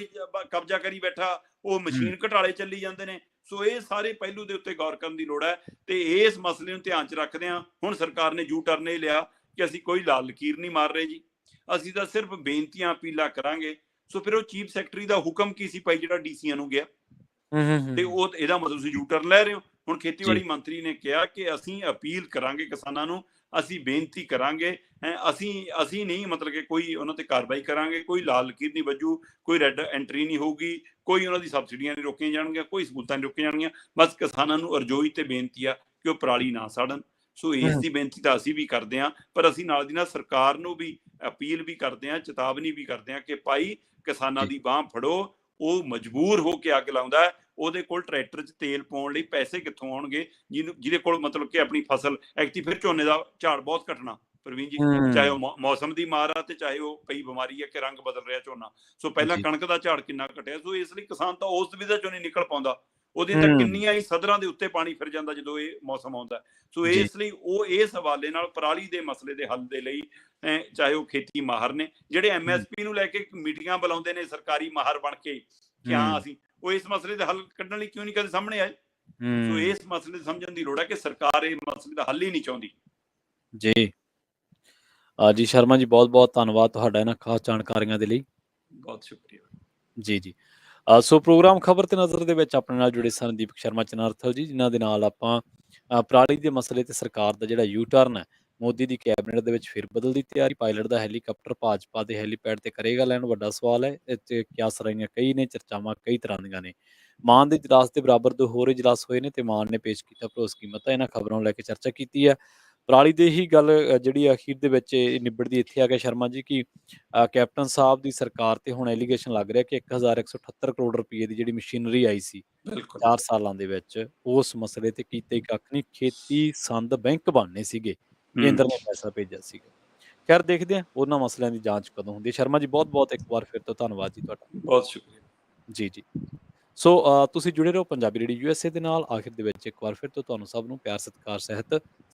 [SPEAKER 2] ਕਬਜ਼ਾ ਕਰੀ ਬੈਠਾ, ਉਹ ਮਸ਼ੀਨ ਘਟਾਲੇ ਚੱਲੀ ਜਾਂਦੇ ਨੇ। ਸੋ ਇਹ ਸਾਰੇ ਪਹਿਲੂ ਦੇ ਉੱਤੇ ਗੌਰ ਕਰਨ ਦੀ ਲੋੜ ਹੈ, ਤੇ ਇਸ ਮਸਲੇ ਨੂੰ ਧਿਆਨ 'ਚ ਰੱਖਦਿਆਂ ਹੁਣ ਸਰਕਾਰ ਨੇ ਯੂ ਟਰਨ ਇਹ ਲਿਆ ਕਿ ਅਸੀਂ ਕੋਈ ਲਾਲ ਲਕੀਰ ਨਹੀਂ ਮਾਰ ਰਹੇ ਜੀ, ਅਸੀਂ ਤਾਂ ਸਿਰਫ ਬੇਨਤੀਆਂ ਅਪੀਲਾਂ ਕਰਾਂਗੇ। ਸੋ ਫਿਰ ਉਹ ਚੀਫ ਸੈਕਟਰੀ ਦਾ ਹੁਕਮ ਕੀ ਸੀ ਭਾਈ, ਜਿਹੜਾ ਡੀਸੀਆਂ ਨੂੰ ਗਿਆ, ਤੇ ਉਹ ਇਹਦਾ ਮਤਲਬ ਤੁਸੀਂ ਯੂ ਟਰਨ ਲੈ ਰਹੇ ਹੋ। ਹੁਣ ਖੇਤੀਬਾੜੀ ਮੰਤਰੀ ਨੇ ਕਿਹਾ ਕਿ ਅਸੀਂ ਅਪੀਲ ਕਰਾਂਗੇ ਕਿਸਾਨਾਂ ਨੂੰ, ਅਸੀਂ ਬੇਨਤੀ ਕਰਾਂਗੇ, ਅਸੀਂ ਨਹੀਂ ਮਤਲਬ ਕਿ ਕੋਈ ਉਹਨਾਂ ਤੇ ਕਾਰਵਾਈ ਕਰਾਂਗੇ, ਕੋਈ ਲਾਲ ਲਕੀਰ ਨਹੀਂ ਵੱਜੂ, ਕੋਈ ਰੈੱਡ ਐਂਟਰੀ ਨਹੀਂ ਹੋਊਗੀ, ਕੋਈ ਉਹਨਾਂ ਦੀ ਸਬਸਿਡੀਆਂ ਨਹੀਂ ਰੋਕੀਆਂ ਜਾਣਗੀਆਂ, ਕੋਈ ਸਹੂਲਤਾਂ ਨਹੀਂ ਰੋਕੀਆਂ ਜਾਣਗੀਆਂ। ਬਸ ਕਿਸਾਨਾਂ ਨੂੰ ਅਰਜ਼ੋਈ ਤੇ ਬੇਨਤੀ ਆ ਕਿ ਉਹ ਪਰਾਲੀ ਨਾ ਸਾੜਨ। ਸੋ ਇਸ ਦੀ ਬੇਨਤੀ ਤਾਂ ਅਸੀਂ ਵੀ ਕਰਦੇ ਹਾਂ, ਪਰ ਅਸੀਂ ਨਾਲ ਦੀ ਨਾਲ ਸਰਕਾਰ ਨੂੰ ਵੀ ਅਪੀਲ ਵੀ ਕਰਦੇ ਹਾਂ, ਚੇਤਾਵਨੀ ਵੀ ਕਰਦੇ ਹਾਂ ਕਿ ਭਾਈ ਕਿਸਾਨਾਂ ਦੀ ਬਾਂਹ ਫੜੋ। ਉਹ ਮਜਬੂਰ ਹੋ ਕੇ ਅੱਗ ਲਾਉਂਦਾ ਹੈ, ਉਹਦੇ ਕੋਲ ਟਰੈਕਟਰ 'ਚ ਤੇਲ ਪਾਉਣ ਲਈ ਪੈਸੇ ਕਿੱਥੋਂ ਆਉਣਗੇ, ਜਿਹਦੇ ਕੋਲ ਮਤਲਬ ਕਿ ਆਪਣੀ ਫਸਲ ਐਕਟੀ, ਫਿਰ ਝੋਨੇ ਦਾ ਝਾੜ ਬਹੁਤ ਘਟਣਾ ਪ੍ਰਵੀਨ ਜੀ, ਚਾਹੇ ਉਹ ਮੌਸਮ ਦੀ ਮਾਰ ਆ ਤੇ ਚਾਹੇ ਉਹ ਪਈ ਬਿਮਾਰੀ ਹੈ ਕਿ ਰੰਗ ਬਦਲ ਰਿਹਾ ਝੋਨਾ। ਸੋ ਪਹਿਲਾਂ ਕਣਕ ਦਾ ਝਾੜ ਕਿੰਨਾ ਘਟਿਆ। ਸੋ ਇਸ ਲਈ ਕਿਸਾਨ ਤਾਂ ਉਸ ਦੁਵਿਧਾ ਚੋਂ ਨਹੀਂ ਨਿਕਲ ਪਾਉਂਦਾ, ਉਹਦੇ ਤਾਂ ਕਿੰਨੀਆਂ ਹੀ ਸਦਰਾਂ ਦੇ ਉੱਤੇ ਪਾਣੀ ਫਿਰ ਜਾਂਦਾ ਜਦੋਂ ਇਹ ਮੌਸਮ ਆਉਂਦਾ। ਸੋ ਇਸ ਲਈ ਉਹ ਇਸ ਹਵਾਲੇ ਨਾਲ ਪਰਾਲੀ ਦੇ ਮਸਲੇ ਦੇ ਹੱਲ ਦੇ ਲਈ, ਚਾਹੇ ਉਹ ਖੇਤੀ ਮਾਹਰ ਨੇ ਜਿਹੜੇ MSP ਨੂੰ ਲੈ ਕੇ ਮੀਟਿੰਗਾਂ ਬੁਲਾਉਂਦੇ ਨੇ ਸਰਕਾਰੀ ਮਾਹਰ ਬਣ ਕੇ ਕਿ ਹਾਂ ਅਸੀਂ, ਉਹ ਇਸ ਮਸਲੇ ਦਾ ਹੱਲ ਕੱਢਣ ਲਈ ਕਿਉਂ ਨਹੀਂ ਕਦੇ ਸਾਹਮਣੇ ਆਏ। ਸੋ ਇਸ ਮਸਲੇ ਸਮਝਣ ਦੀ ਲੋੜ ਹੈ ਕਿ ਸਰਕਾਰ ਇਹ ਮਸਲੇ ਦਾ ਹੱਲ ਹੀ ਨਹੀਂ ਚਾਹੁੰਦੀ।
[SPEAKER 1] ਜੀ ਜੀ ਸ਼ਰਮਾ ਜੀ, ਬਹੁਤ ਬਹੁਤ ਧੰਨਵਾਦ ਤੁਹਾਡਾ ਇਹਨਾਂ ਖਾਸ ਜਾਣਕਾਰੀਆਂ ਦੇ ਲਈ।
[SPEAKER 2] ਬਹੁਤ ਸ਼ੁਕਰੀਆ
[SPEAKER 1] ਜੀ ਜੀ ਸੋ ਪ੍ਰੋਗਰਾਮ ਖਬਰ ਤੇ ਨਜ਼ਰ ਦੇ ਵਿੱਚ ਆਪਣੇ ਨਾਲ ਜੁੜੇ ਸਨ ਦੀਪਕ ਸ਼ਰਮਾ ਚਨਾਰਥਲ ਜੀ, ਜਿਨ੍ਹਾਂ ਦੇ ਨਾਲ ਆਪਾਂ ਪਰਾਲੀ ਦੇ ਮਸਲੇ ਤੇ ਸਰਕਾਰ ਦਾ ਜਿਹੜਾ ਯੂ ਟਰਨ ਹੈ, ਮੋਦੀ ਦੀ ਕੈਬਨਿਟ ਦੇ ਵਿੱਚ ਫਿਰ ਬਦਲ ਦੀ ਤਿਆਰੀ, ਪਾਇਲਟ ਦਾ ਹੈਲੀਕਾਪਟਰ ਭਾਜਪਾ ਦੇ ਹੈਲੀਪੈਡ ਤੇ ਕਰੇਗਾ ਲੈਂਡ, ਵੱਡਾ ਸਵਾਲ ਹੈ। ਇਹ 'ਚ ਕਿਆਸਰਾਈਆਂ ਕਈ ਨੇ, ਚਰਚਾਵਾਂ ਕਈ ਤਰ੍ਹਾਂ ਦੀਆਂ ਨੇ। ਮਾਨ ਦੇ ਇਜਲਾਸ ਦੇ ਬਰਾਬਰ ਦੋ ਹੋਰ ਇਜਲਾਸ ਹੋਏ ਨੇ ਤੇ ਮਾਨ ਨੇ ਪੇਸ਼ ਕੀਤਾ ਭਰੋਸ ਕੀਮਤਾਂ। ਇਹਨਾਂ ਖਬਰਾਂ ਨੂੰ ਲੈ ਕੇ ਚਰਚਾ ਕੀਤੀ ਹੈ। ਪਰਾਲੀ ਦੇ ਹੀ ਗੱਲ ਜਿਹੜੀ ਅਖੀਰ ਦੇ ਵਿੱਚ ਇਹ ਨਿਬੜਦੀ ਇੱਥੇ ਆ ਕੇ ਸ਼ਰਮਾ ਜੀ ਕਿ ਕੈਪਟਨ ਸਾਹਿਬ ਦੀ ਸਰਕਾਰ ਤੇ ਹੁਣ ਐਲੀਗੇਸ਼ਨ ਲੱਗ ਰਿਹਾ ਕਿ 1178 ਕਰੋੜ ਰੁਪਏ ਦੀ ਜਿਹੜੀ ਮਸ਼ੀਨਰੀ ਆਈ ਸੀ
[SPEAKER 2] ਬਿਲਕੁਲ
[SPEAKER 1] 4 ਸਾਲਾਂ ਦੇ ਵਿੱਚ, ਉਸ ਮਸਲੇ ਤੇ ਕੀਤਾ ਹੀ ਕੱਖ ਨਹੀਂ। ਖੇਤੀ ਸੰਦ ਬੈਂਕ ਬਣਨੇ ਸੀਗੇ, ਕੇਂਦਰ ਨੇ ਪੈਸਾ ਭੇਜਿਆ ਸੀਗਾ। ਖੈਰ ਦੇਖਦੇ ਹਾਂ ਉਹਨਾਂ ਮਸਲਿਆਂ ਦੀ ਜਾਂਚ ਕਦੋਂ ਹੁੰਦੀ ਹੈ। ਸ਼ਰਮਾ ਜੀ ਬਹੁਤ-ਬਹੁਤ ਇੱਕ ਵਾਰ ਫਿਰ ਤੋਂ ਧੰਨਵਾਦ ਜੀ ਤੁਹਾਡਾ।
[SPEAKER 2] ਬਹੁਤ ਸ਼ੁਕਰੀਆ।
[SPEAKER 1] ਜੀ, ਜੀ। ਸੋ ਤੁਸੀਂ ਜੁੜੇ ਰਹੋ ਪੰਜਾਬੀ ਰੇਡੀਓ USA ਦੇ ਨਾਲ। ਆਖਿਰ ਦੇ ਵਿੱਚ ਇੱਕ ਵਾਰ ਫਿਰ ਤੋਂ ਤੁਹਾਨੂੰ ਸਭ ਨੂੰ ਪਿਆਰ ਸਤਿਕਾਰ ਸਹਿਤ